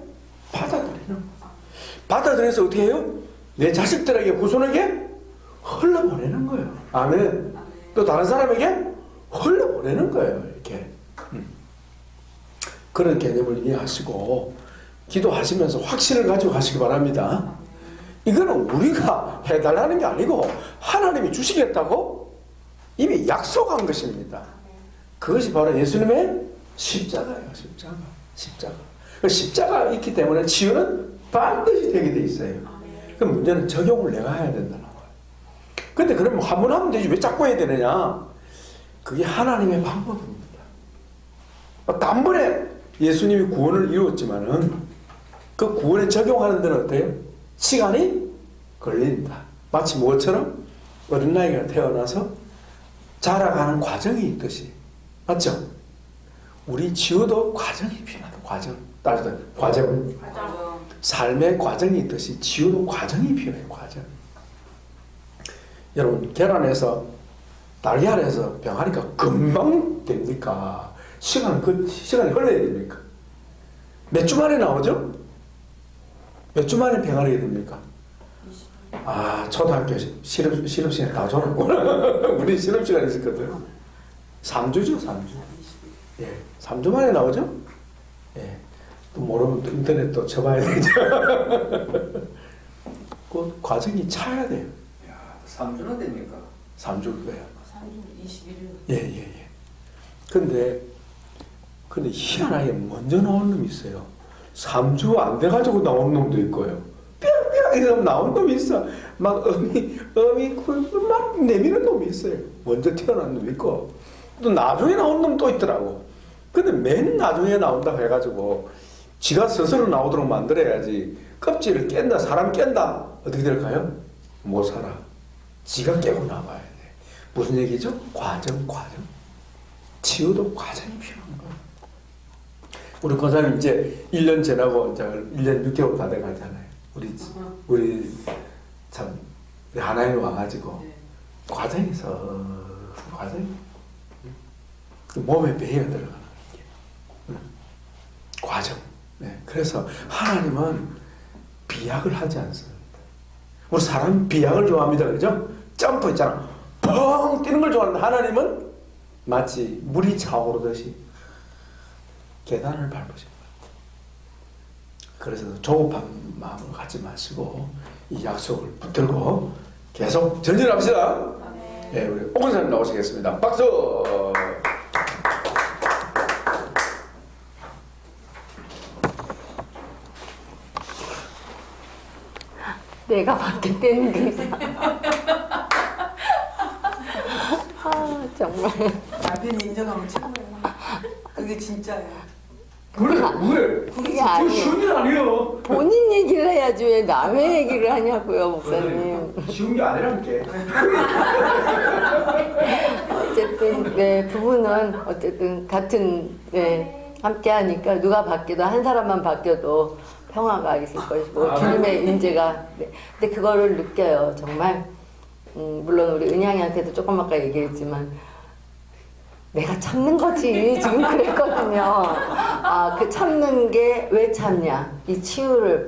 받아들이는 거예요. 받아들여서 어떻게 해요? 내 자식들에게 후손에게 흘러보내는 거예요. 아멘. 또 다른 사람에게 흘러보내는 거예요. 이렇게. 그런 개념을 이해하시고 기도하시면서 확신을 가지고 가시기 바랍니다. 이거는 우리가 해달라는 게 아니고 하나님이 주시겠다고 이미 약속한 것입니다. 그것이 바로 예수님의 십자가예요. 십자가. 그 십자가가 있기 때문에 치유는 반드시 되게 돼 있어요. 그 문제는 적용을 내가 해야 된다는 거예요. 근데 그러면 한 번 하면 되지 왜 자꾸 해야 되느냐? 그게 하나님의 방법입니다. 단번에 예수님이 구원을 이루었지만은 그 구원에 적용하는 데는 어때요? 시간이 걸린다. 마치 무엇처럼 어린 나이가 태어나서 자라가는 과정이 있듯이. 맞죠? 우리 치유도 과정이 필요하다. 과정. 삶의 과정이 있듯이 치유도 과정이 필요해요. 과정. 여러분 계란에서 달걀에서 병하니까 금방 됩니까? 시간이 흘러야 됩니까? 몇 주 만에 나오죠? 몇 주 만에 병아리가 됩니까? 초등학교 실험시간 다 졸았구나. 우리 실험시간 있었거든. 3주죠, 3주. 예, 3주 만에 나오죠? 예. 또 모르면 또 인터넷 또 쳐봐야 되죠. 그 과정이 차야 돼요. 3주나 됩니까? 3주 거예요. 3주 21일. 예. 근데 희한하게 먼저 나온 놈이 있어요. 3주 안 돼가지고 나온 놈도 있고요. 뿅뿅 이러면 나온 놈이 있어. 막 어미 막 내미는 놈이 있어요. 먼저 태어난 놈이 있고 또 나중에 나온 놈 또 있더라고. 근데 맨 나중에 나온다고 해가지고 지가 스스로 나오도록 만들어야지. 껍질을 깬다, 사람 깬다. 어떻게 될까요? 못 살아. 지가 깨고 나와야 돼. 무슨 얘기죠? 과정. 치유도 과정이 필요한 거예요. 우리 권사님 이제 1년 지나고 이제 1년 6개월 다 돼가잖아요. 우리 참 하나님 와가지고 과정에서 몸에 배어 들어가는 게 과정. 네. 그래서 하나님은 비약을 하지 않습니다. 우리 사람 비약을 좋아합니다, 그죠? 점프 있잖아, 펑 뛰는 걸 좋아하는데 하나님은 마치 물이 차오르듯이 계단을 밟으신 것 같아요. 그래서 조급한 마음을 갖지 마시고 이 약속을 붙들고 계속 전진합시다. 네, 우리 오 권사님 나오시겠습니다. 박수. 내가 받겠다는 게. 아, 정말. 남편이 인정하면 최고예요. 그게 진짜예요. 그래, 왜? 그게 아니에요. 쉬운 일 아니에요. 본인 얘기를 해야지 왜 남의 얘기를 하냐고요, 목사님. 쉬운 게 아니라니까. 어쨌든 네, 부부는 어쨌든 같은 네, 함께 하니까 누가 바뀌어도 한 사람만 바뀌어도 평화가 있을 것이고 주님의 임재가 네. 근데 그거를 느껴요. 정말 물론 우리 은양이한테도 조금 아까 얘기했지만 내가 참는 거지 지금 그랬거든요. 아, 그 참는 게 왜 참냐? 이 치유를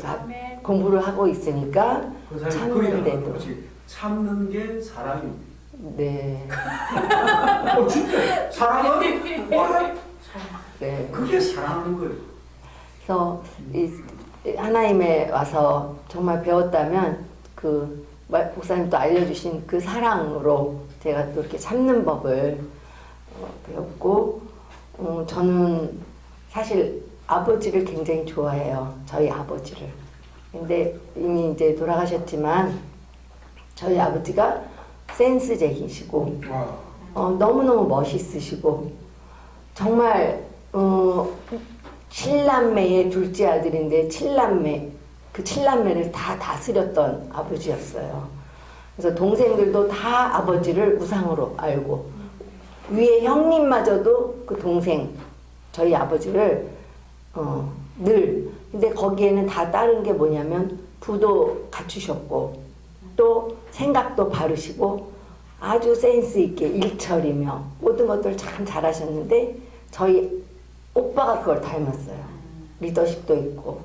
공부를 하고 있으니까 참는데도 참는 게 사랑입니다. 네. 진짜 사랑은 네. 그게 사랑하는 거예요. 그래서 이 하나님에 와서 정말 배웠다면 그 목사님도 알려주신 그 사랑으로 제가 또 이렇게 참는 법을 배웠고 저는 사실 아버지를 굉장히 좋아해요. 저희 아버지를. 근데 이미 이제 돌아가셨지만 저희 아버지가 센스쟁이시고 너무너무 멋있으시고 정말 7남매의 둘째 아들인데 7남매 그 7남매를 다 다스렸던 아버지였어요. 그래서 동생들도 다 아버지를 우상으로 알고 위에 형님마저도 그 동생 저희 아버지를 늘 근데 거기에는 다 다른 게 뭐냐면 부도 갖추셨고 또 생각도 바르시고 아주 센스 있게 일처리며 모든 것들 참 잘하셨는데 저희 오빠가 그걸 닮았어요. 리더십도 있고.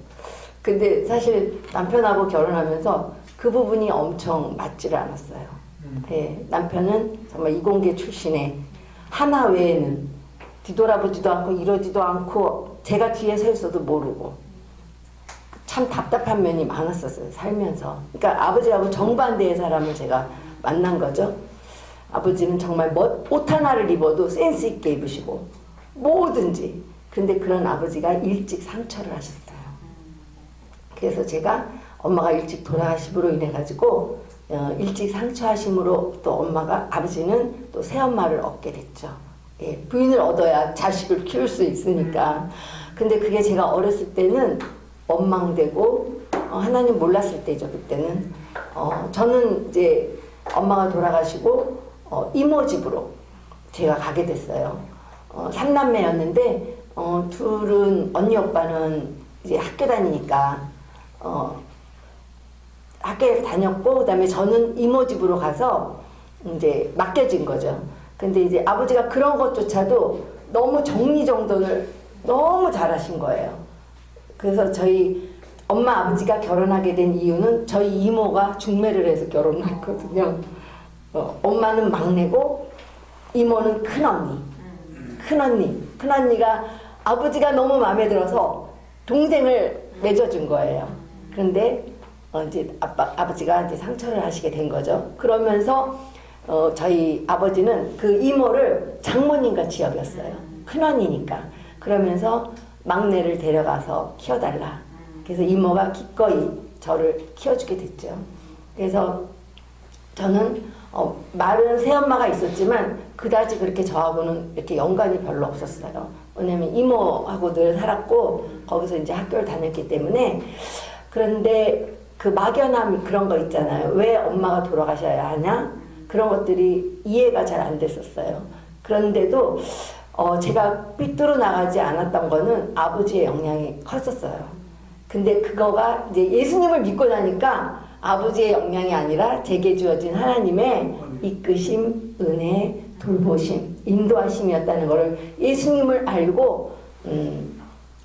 근데 사실 남편하고 결혼하면서 그 부분이 엄청 맞지를 않았어요. 예, 남편은 정말 이공계 출신에 하나 외에는 뒤돌아보지도 않고 이러지도 않고 제가 뒤에 서 있어도 모르고 참 답답한 면이 많았었어요. 살면서. 그러니까 아버지하고 정반대의 사람을 제가 만난 거죠. 아버지는 정말 옷 하나를 입어도 센스 있게 입으시고 뭐든지. 근데 그런 아버지가 일찍 상처를 하셨어요. 그래서 제가 엄마가 일찍 돌아가심으로 인해 가지고 일찍 상처하심으로 또 엄마가 아버지는 또 새엄마를 얻게 됐죠. 예, 부인을 얻어야 자식을 키울 수 있으니까. 근데 그게 제가 어렸을 때는 원망되고 하나님 몰랐을 때죠. 그때는 저는 이제 엄마가 돌아가시고 이모 집으로 제가 가게 됐어요. 3남매였는데 둘은 언니 오빠는 이제 학교 다니니까 학교에 다녔고 그다음에 저는 이모 집으로 가서 이제 맡겨진 거죠. 근데 이제 아버지가 그런 것조차도 너무 정리정돈을 너무 잘하신 거예요. 그래서 저희 엄마 아버지가 결혼하게 된 이유는 저희 이모가 중매를 해서 결혼을 했거든요. 엄마는 막내고 이모는 큰언니. 큰언니가 아버지가 너무 마음에 들어서 동생을 맺어준 거예요. 그런데 이제 아버지가 이제 상처를 하시게 된 거죠. 그러면서 저희 아버지는 그 이모를 장모님 같이 여겼어요. 큰언니니까. 그러면서 막내를 데려가서 키워달라. 그래서 이모가 기꺼이 저를 키워주게 됐죠. 그래서 저는 말은 새엄마가 있었지만 그다지 그렇게 저하고는 이렇게 연관이 별로 없었어요. 왜냐면 이모하고 늘 살았고 거기서 이제 학교를 다녔기 때문에. 그런데 그 막연함 그런 거 있잖아요. 왜 엄마가 돌아가셔야 하냐? 그런 것들이 이해가 잘 안 됐었어요. 그런데도 제가 삐뚤어 나가지 않았던 거는 아버지의 영향이 컸었어요. 근데 그거가 이제 예수님을 믿고 나니까 아버지의 영향이 아니라 제게 주어진 하나님의 이끄심, 은혜, 돌보심, 인도하심이었다는 것을 예수님을 알고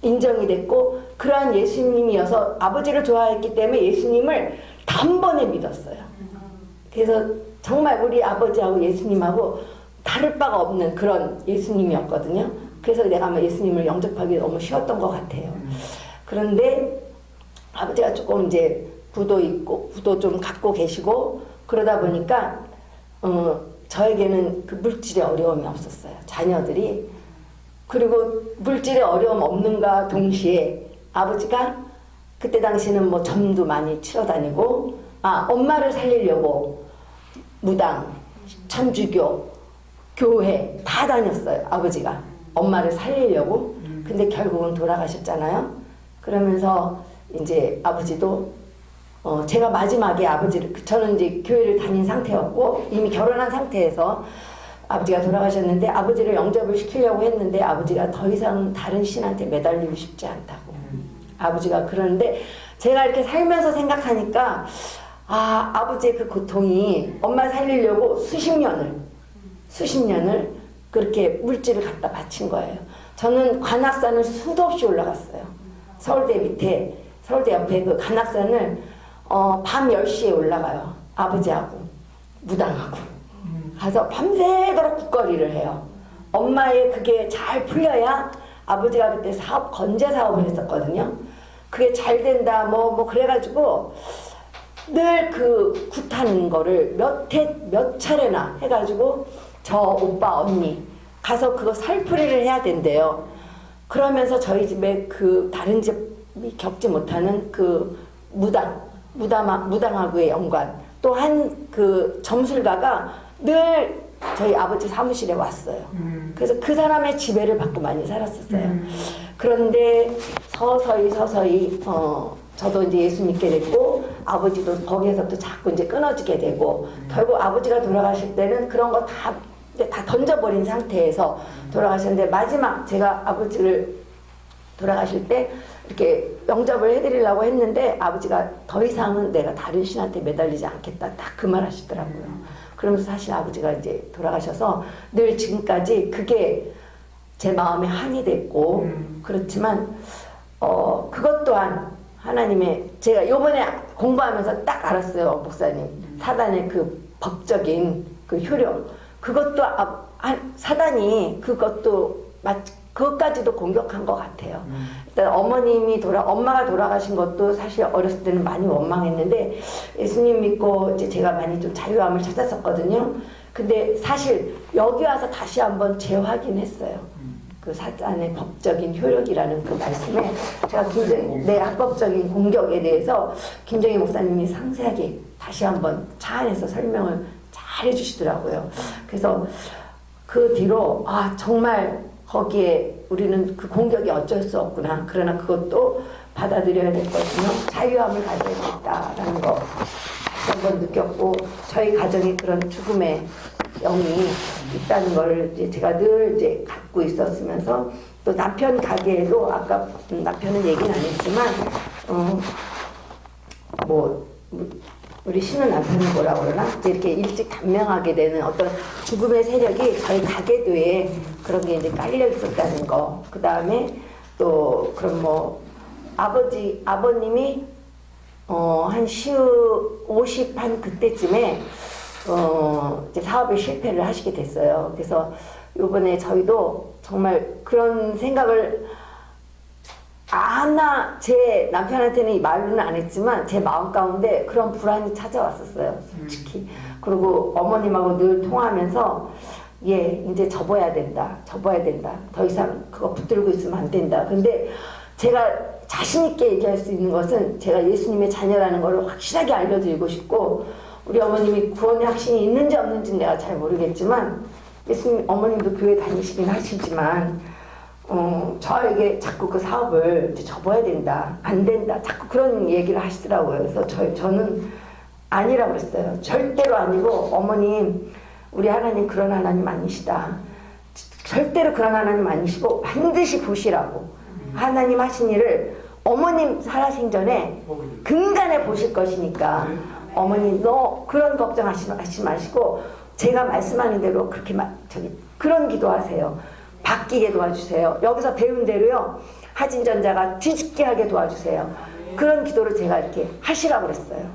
인정이 됐고, 그러한 예수님이어서 아버지를 좋아했기 때문에 예수님을 단번에 믿었어요. 그래서 정말 우리 아버지하고 예수님하고 다를 바가 없는 그런 예수님이었거든요. 그래서 내가 아마 예수님을 영접하기 너무 쉬웠던 것 같아요. 그런데 아버지가 조금 이제 부도 있고 부도 좀 갖고 계시고 그러다 보니까 저에게는 그 물질의 어려움이 없었어요. 자녀들이. 그리고 물질의 어려움 없는가 동시에 아버지가 그때 당시는 뭐 점도 많이 치러 다니고 엄마를 살리려고 무당, 천주교, 교회 다 다녔어요. 아버지가 엄마를 살리려고. 근데 결국은 돌아가셨잖아요. 그러면서 이제 아버지도 제가 마지막에 아버지를, 저는 이제 교회를 다닌 상태였고 이미 결혼한 상태에서 아버지가 돌아가셨는데 아버지를 영접을 시키려고 했는데 아버지가 더 이상 다른 신한테 매달리고 싶지 않다고. 아버지가 그러는데 제가 이렇게 살면서 생각하니까 아버지의 그 고통이 엄마 살리려고 수십 년을 그렇게 물질을 갖다 바친 거예요. 저는 관악산을 수도 없이 올라갔어요. 서울대 옆에 그 관악산을 밤 10시에 올라가요. 아버지하고 무당하고 가서 밤새도록 국거리를 해요. 엄마의 그게 잘 풀려야 아버지가 그때 건재 사업을 했었거든요. 그게 잘 된다 뭐 그래가지고 늘 그 굿하는 거를 몇 차례나 해가지고 저 오빠 언니 가서 그거 살풀이를 해야 된대요. 그러면서 저희 집에 그 다른 집이 겪지 못하는 그 무당하고의 연관, 또 한 그 점술가가 늘 저희 아버지 사무실에 왔어요. 그래서 그 사람의 지배를 받고 많이 살았었어요. 그런데 서서히 저도 이제 예수 믿게 됐고 아버지도 거기에서 또 자꾸 이제 끊어지게 되고 결국 아버지가 돌아가실 때는 그런 거 다 던져버린 상태에서 돌아가셨는데 마지막 제가 아버지를 돌아가실 때 이렇게 영접을 해드리려고 했는데 아버지가 더 이상은 내가 다른 신한테 매달리지 않겠다 딱 그 말 하시더라고요. 그러면서 사실 아버지가 이제 돌아가셔서 늘 지금까지 그게 제 마음에 한이 됐고 그렇지만 그것 또한 하나님의, 제가 요번에 공부하면서 딱 알았어요. 목사님 사단의 그 법적인 그 효력, 그것도 사단이 그것까지도 공격한 것 같아요. 일단 엄마가 돌아가신 것도 사실 어렸을 때는 많이 원망했는데 예수님 믿고 이제 제가 많이 좀 자유함을 찾았었거든요. 근데 사실 여기 와서 다시 한번 재확인했어요. 그 사단의 법적인 효력이라는 그 말씀에 제가 굉장히 내 합법적인 공격에 대해서 김정희 목사님이 상세하게 다시 한번 차 안에서 설명을 잘 해주시더라고요. 그래서 그 뒤로 정말 거기에 우리는 그 공격이 어쩔 수 없구나. 그러나 그것도 받아들여야 될 것이며 자유함을 가져야겠다라는 거 다시 한번 느꼈고, 저희 가정에 그런 죽음의 영이 있다는 걸 이제 제가 늘 이제 갖고 있었으면서, 또 남편 가게에도 아까 남편은 얘기는 안 했지만 우리 신은 남편이 뭐라고 그러나 이제 이렇게 일찍 단명하게 되는 어떤 죽음의 세력이 저희 가게도에 그런 게 이제 깔려 있었다는 거. 그 다음에 또 그럼 아버님이 한 50 한 그때쯤에 이제 사업에 실패를 하시게 됐어요. 그래서 요번에 저희도 정말 그런 생각을 제 남편한테는 이 말로는 안 했지만 제 마음 가운데 그런 불안이 찾아왔었어요, 솔직히. 그리고 어머님하고 늘 통화하면서 이제 접어야 된다. 더 이상 그거 붙들고 있으면 안 된다. 근데 제가 자신 있게 얘기할 수 있는 것은 제가 예수님의 자녀라는 걸 확실하게 알려드리고 싶고, 우리 어머님이 구원의 확신이 있는지 없는지는 내가 잘 모르겠지만 예수님 어머님도 교회 다니시긴 하시지만 저에게 자꾸 그 사업을 이제 접어야 된다, 안 된다, 자꾸 그런 얘기를 하시더라고요. 그래서 저는 아니라고 했어요. 절대로 아니고, 어머님, 우리 하나님 그런 하나님 아니시다. 절대로 그런 하나님 아니시고 반드시 보시라고 하나님 하신 일을 어머님 살아생전에 근간에 보실 것이니까 어머니 너 그런 걱정하지 마시고 제가 말씀하는 대로 그렇게 그런 기도하세요. 바뀌게 도와주세요. 여기서 배운 대로요. 하진전자가 뒤집게 하게 도와주세요. 그런 기도를 제가 이렇게 하시라고 그랬어요.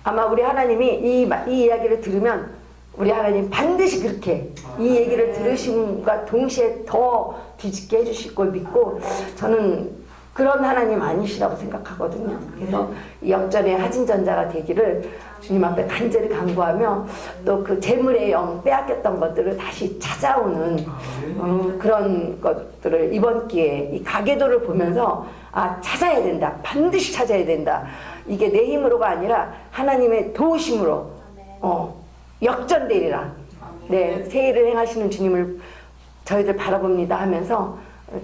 아마 우리 하나님이 이 이야기를 들으면 우리 하나님 반드시 그렇게 이 얘기를 들으심과 동시에 더 뒤집게 해주실 걸 믿고 저는 그런 하나님 아니시라고 생각하거든요. 그래서 이 역전의 하진전자가 되기를 주님 앞에 간절히 간구하며 또 그 재물의 영 빼앗겼던 것들을 다시 찾아오는 그런 것들을 이번 기회에 이 가계도를 보면서 찾아야 된다. 반드시 찾아야 된다. 이게 내 힘으로가 아니라 하나님의 도우심으로 역전되리라. 네, 새해를 행하시는 주님을 저희들 바라봅니다 하면서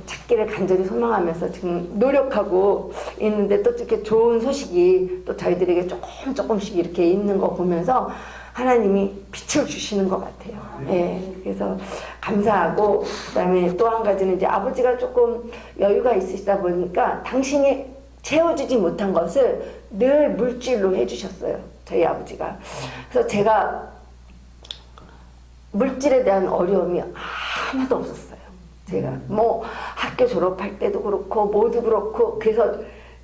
찾기를 간절히 소망하면서 지금 노력하고 있는데 또 이렇게 좋은 소식이 또 저희들에게 조금씩 이렇게 있는 거 보면서 하나님이 빛을 주시는 것 같아요. 예, 그래서 감사하고 그다음에 또 한 가지는 이제 아버지가 조금 여유가 있으시다 보니까 당신이 채워주지 못한 것을 늘 물질로 해주셨어요. 저희 아버지가. 그래서 제가 물질에 대한 어려움이 하나도 없었어요. 제가 뭐 학교 졸업할 때도 그렇고 모두 그렇고 그래서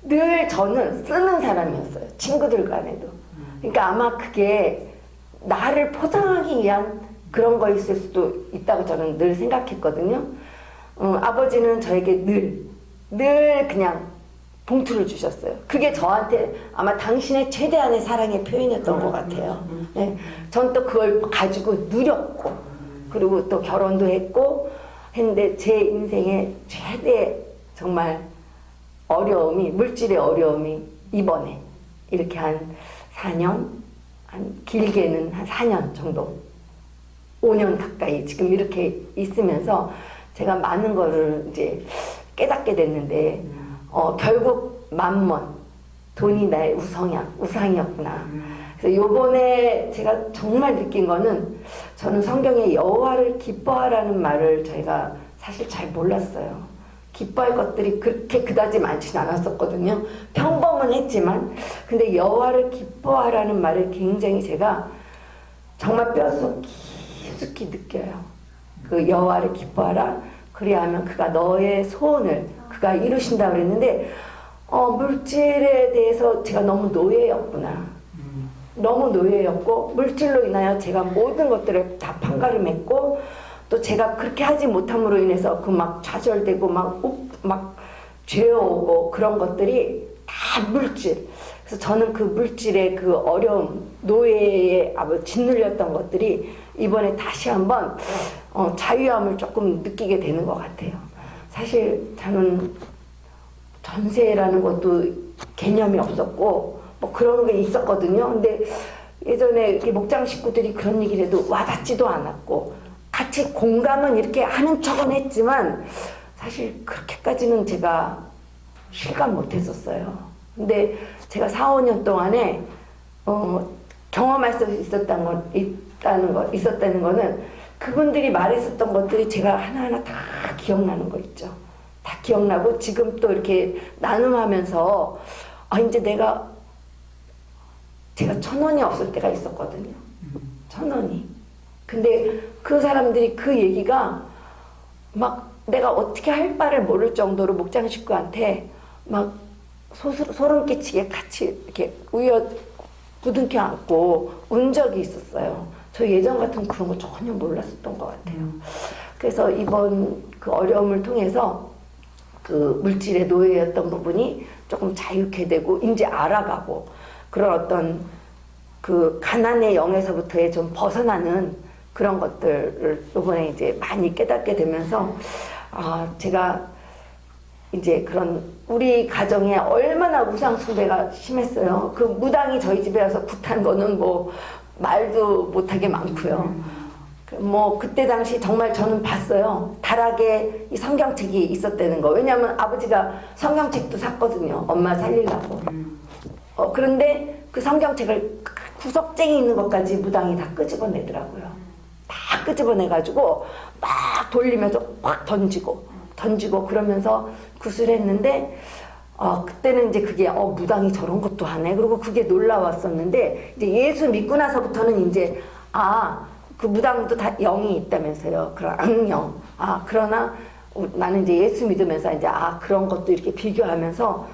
늘 저는 쓰는 사람이었어요. 친구들 간에도. 그러니까 아마 그게 나를 포장하기 위한 그런 거였을 수도 있다고 저는 늘 생각했거든요. 아버지는 저에게 늘 그냥 봉투를 주셨어요. 그게 저한테 아마 당신의 최대한의 사랑의 표현이었던 것 같아요. 네. 전 또 그걸 가지고 누렸고 그리고 또 결혼도 했는데 제 인생의 최대 정말 어려움이 물질의 어려움이 이번에 이렇게 한 4년 한 길게는 한 4년 정도 5년 가까이 지금 이렇게 있으면서 제가 많은 거를 이제 깨닫게 됐는데 결국 만몬 돈이 나의 우상이었구나. 그래서 요번에 제가 정말 느낀 거는 저는 성경에 여호와를 기뻐하라는 말을 저희가 사실 잘 몰랐어요. 기뻐할 것들이 그렇게 그다지 많지는 않았었거든요. 평범은 했지만 근데 여호와를 기뻐하라는 말을 굉장히 제가 정말 뼛속 깊숙이 느껴요. 그 여호와를 기뻐하라. 그리하면 그가 너의 소원을 그가 이루신다 그랬는데 물질에 대해서 제가 너무 노예였구나. 너무 노예였고 물질로 인하여 제가 모든 것들을 다 판가름했고 또 제가 그렇게 하지 못함으로 인해서 그 막 좌절되고 막 죄어오고 그런 것들이 다 물질. 그래서 저는 그 물질의 그 어려움, 노예에 짓눌렸던 것들이 이번에 다시 한번 자유함을 조금 느끼게 되는 것 같아요. 사실 저는 전세라는 것도 개념이 없었고 뭐 그런 게 있었거든요. 근데 예전에 이렇게 목장 식구들이 그런 얘기를 해도 와닿지도 않았고 같이 공감은 이렇게 하는 척은 했지만 사실 그렇게까지는 제가 실감 못했었어요. 근데 제가 4, 5년 동안에 경험할 수 있었다는 거는 그분들이 말했었던 것들이 제가 하나하나 다 기억나는 거 있죠. 다 기억나고 지금 또 이렇게 나눔하면서 이제 제가 1,000원이 없을 때가 있었거든요. 1,000원이. 근데 그 사람들이 그 얘기가 막 내가 어떻게 할 바를 모를 정도로 목장 식구한테 막 소름 끼치게 같이 이렇게 부둥켜 안고 운 적이 있었어요. 저 예전 같은 그런 거 전혀 몰랐었던 것 같아요. 그래서 이번 그 어려움을 통해서 그 물질의 노예였던 부분이 조금 자유케 되고 이제 알아가고 그런 어떤 그 가난의 영에서부터의 좀 벗어나는 그런 것들을 이번에 이제 많이 깨닫게 되면서 제가 이제 그런 우리 가정에 얼마나 우상 숭배가 심했어요. 그 무당이 저희 집에 와서 굿한 거는 뭐 말도 못하게 많고요. 뭐 그때 당시 정말 저는 봤어요. 다락에 이 성경책이 있었다는 거. 왜냐하면 아버지가 성경책도 샀거든요. 엄마 살리려고. 그런데 그 성경책을 구석쟁이 있는 것까지 무당이 다 끄집어내더라고요. 다 끄집어내가지고 막 돌리면서 확 던지고 그러면서 구슬했는데 그때는 이제 그게 무당이 저런 것도 하네. 그리고 그게 놀라웠었는데 이제 예수 믿고 나서부터는 이제 그 무당도 다 영이 있다면서요. 그런 악령. 그러나 나는 이제 예수 믿으면서 이제 그런 것도 이렇게 비교하면서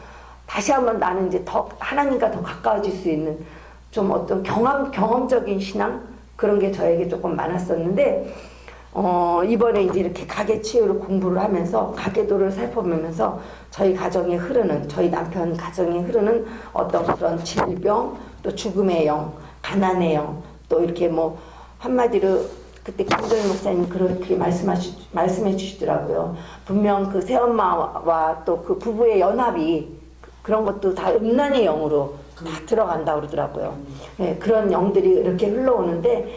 다시 한번 나는 이제 더 하나님과 더 가까워질 수 있는 좀 어떤 경험적인 신앙 그런 게 저에게 조금 많았었는데 이번에 이제 이렇게 가계 치유를 공부를 하면서 가계도를 살펴보면서 저희 남편 가정에 흐르는 어떤 그런 질병, 또 죽음의 영, 가난의 영, 또 이렇게 뭐 한마디로 그때 김정일 목사님 그렇게 말씀해 주시더라고요. 분명 그 새엄마와 또 그 부부의 연합이 그런 것도 다 음란의 영으로 다 들어간다 그러더라고요. 네, 그런 영들이 이렇게 흘러오는데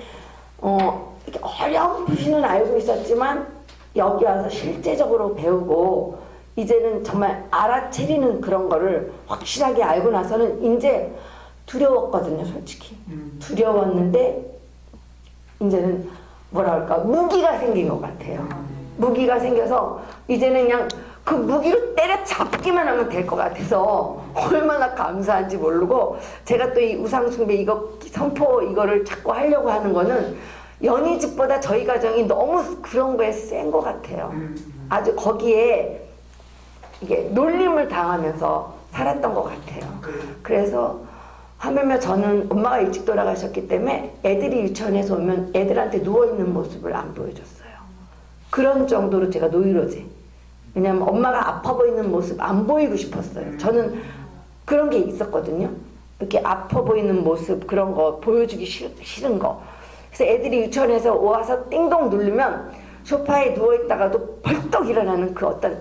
이렇게 어렴풋이는 알고 있었지만 여기 와서 실제적으로 배우고 이제는 정말 알아채리는 그런 거를 확실하게 알고 나서는 이제 두려웠거든요, 솔직히. 두려웠는데 이제는 뭐라 할까 무기가 생긴 것 같아요. 무기가 생겨서 이제는 그냥 그 무기로 때려잡기만 하면 될 것 같아서 얼마나 감사한지 모르고 제가 또 이 우상숭배 이거 선포 이거를 자꾸 하려고 하는 거는 연희 집보다 저희 가정이 너무 그런 거에 센 것 같아요. 아주 거기에 이게 놀림을 당하면서 살았던 것 같아요. 그래서 하물며 저는 엄마가 일찍 돌아가셨기 때문에 애들이 유치원에서 오면 애들한테 누워있는 모습을 안 보여줬어요. 그런 정도로 제가 노이로제. 왜냐면 엄마가 아파 보이는 모습 안 보이고 싶었어요. 저는 그런 게 있었거든요. 이렇게 아파 보이는 모습 그런 거 보여주기 싫은 거. 그래서 애들이 유치원에서 와서 띵동 누르면 소파에 누워있다가도 벌떡 일어나는 그 어떤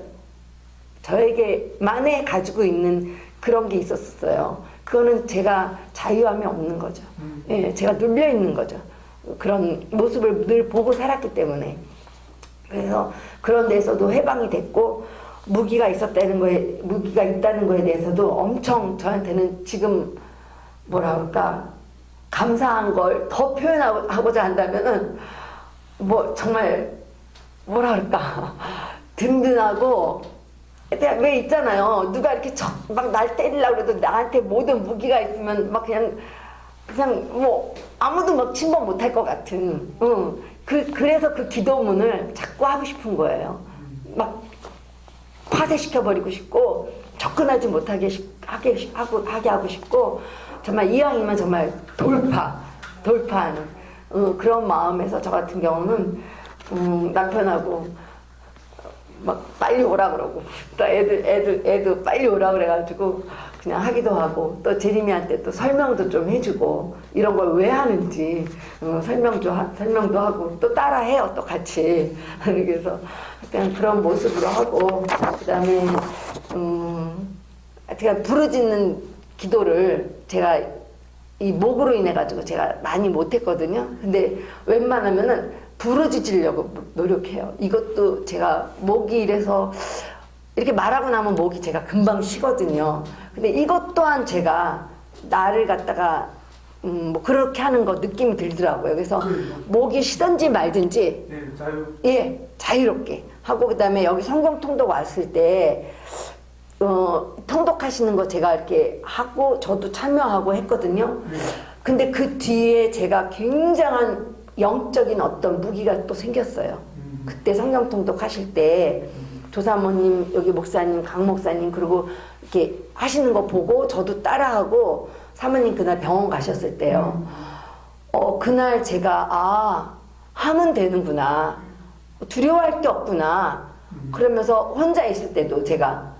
저에게만에 가지고 있는 그런 게 있었어요. 그거는 제가 자유함이 없는 거죠. 예, 제가 눌려 있는 거죠. 그런 모습을 늘 보고 살았기 때문에. 그래서 그런 데서도 해방이 됐고 무기가 있다는 거에 대해서도 엄청 저한테는 지금 뭐라 그럴까 감사한 걸 더 표현하고자 한다면은 뭐 정말 뭐라 그럴까 든든하고 왜 있잖아요. 누가 이렇게 막 날 때리려고 해도 나한테 모든 무기가 있으면 막 그냥 뭐 아무도 막 침범 못할 것 같은. 그래서 그 기도문을 자꾸 하고 싶은 거예요. 막 파쇄시켜버리고 싶고 접근하지 못하게 하고 싶고 정말 이왕이면 정말 돌파하는 그런 마음에서 저 같은 경우는 남편하고 막 빨리 오라 그러고 또 애도 빨리 오라 그래가지고 그냥 하기도 하고 또 제리미한테 또 설명도 좀 해주고 이런 걸 왜 하는지 설명도 하고 또 따라해요 또 같이. 그래서 그냥 그런 모습으로 하고 그다음에 제가 부르짖는 기도를 제가 이 목으로 인해 가지고 제가 많이 못했거든요. 근데 웬만하면은 부르짖으려고 노력해요. 이것도 제가 목이 이래서 이렇게 말하고 나면 목이 제가 금방 쉬거든요. 근데 이것 또한 제가 나를 갖다가 뭐 그렇게 하는 거 느낌이 들더라고요. 그래서 목이 쉬든지 말든지 자유롭게 하고 그다음에 여기 성경 통독 왔을 때 통독하시는 거 제가 이렇게 하고 저도 참여하고 했거든요. 근데 그 뒤에 제가 굉장한 영적인 어떤 무기가 또 생겼어요. 그때 성경 통독 하실 때 조사모님, 여기 목사님, 강 목사님 그리고 이렇게 하시는 거 보고 저도 따라하고 사모님 그날 병원 가셨을 때요. 그날 제가 하면 되는구나. 두려워할 게 없구나. 그러면서 혼자 있을 때도 제가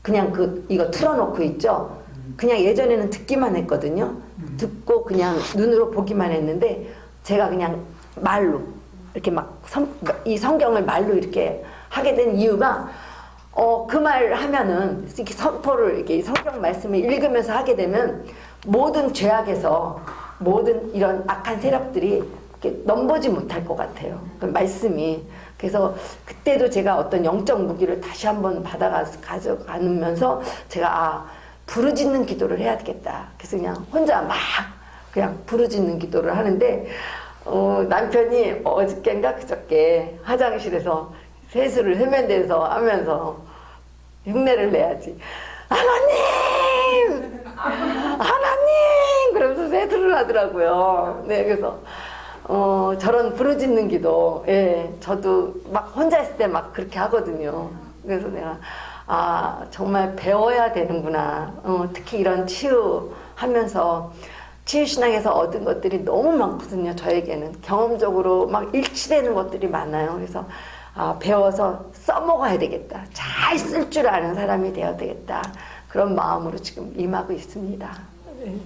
그냥 이거 틀어놓고 있죠. 그냥 예전에는 듣기만 했거든요. 듣고 그냥 눈으로 보기만 했는데 제가 그냥 말로 이렇게 막 이 성경을 말로 이렇게 하게 된 이유가 그 말 하면은 이렇게 선포를 이렇게 성경 말씀을 읽으면서 하게 되면 모든 죄악에서 모든 이런 악한 세력들이 이렇게 넘보지 못할 것 같아요. 그 말씀이. 그래서 그때도 제가 어떤 영적 무기를 다시 한번 가져가면서 제가 부르짖는 기도를 해야 되겠다. 그래서 그냥 혼자 막 그냥 부르짖는 기도를 하는데 남편이 어저께인가 그저께 화장실에서 세수를 세면대에서 하면서 흉내를 내야지. 하나님! 하나님! 그러면서 세수를 하더라고요. 네, 그래서 저런 부르짖는 기도, 예, 저도 막 혼자 있을 때 막 그렇게 하거든요. 그래서 내가, 정말 배워야 되는구나. 특히 이런 치유하면서, 치유신앙에서 얻은 것들이 너무 많거든요, 저에게는. 경험적으로 막 일치되는 것들이 많아요. 그래서, 배워서 써먹어야 되겠다. 잘 쓸 줄 아는 사람이 되어야 되겠다. 그런 마음으로 지금 임하고 있습니다. 네.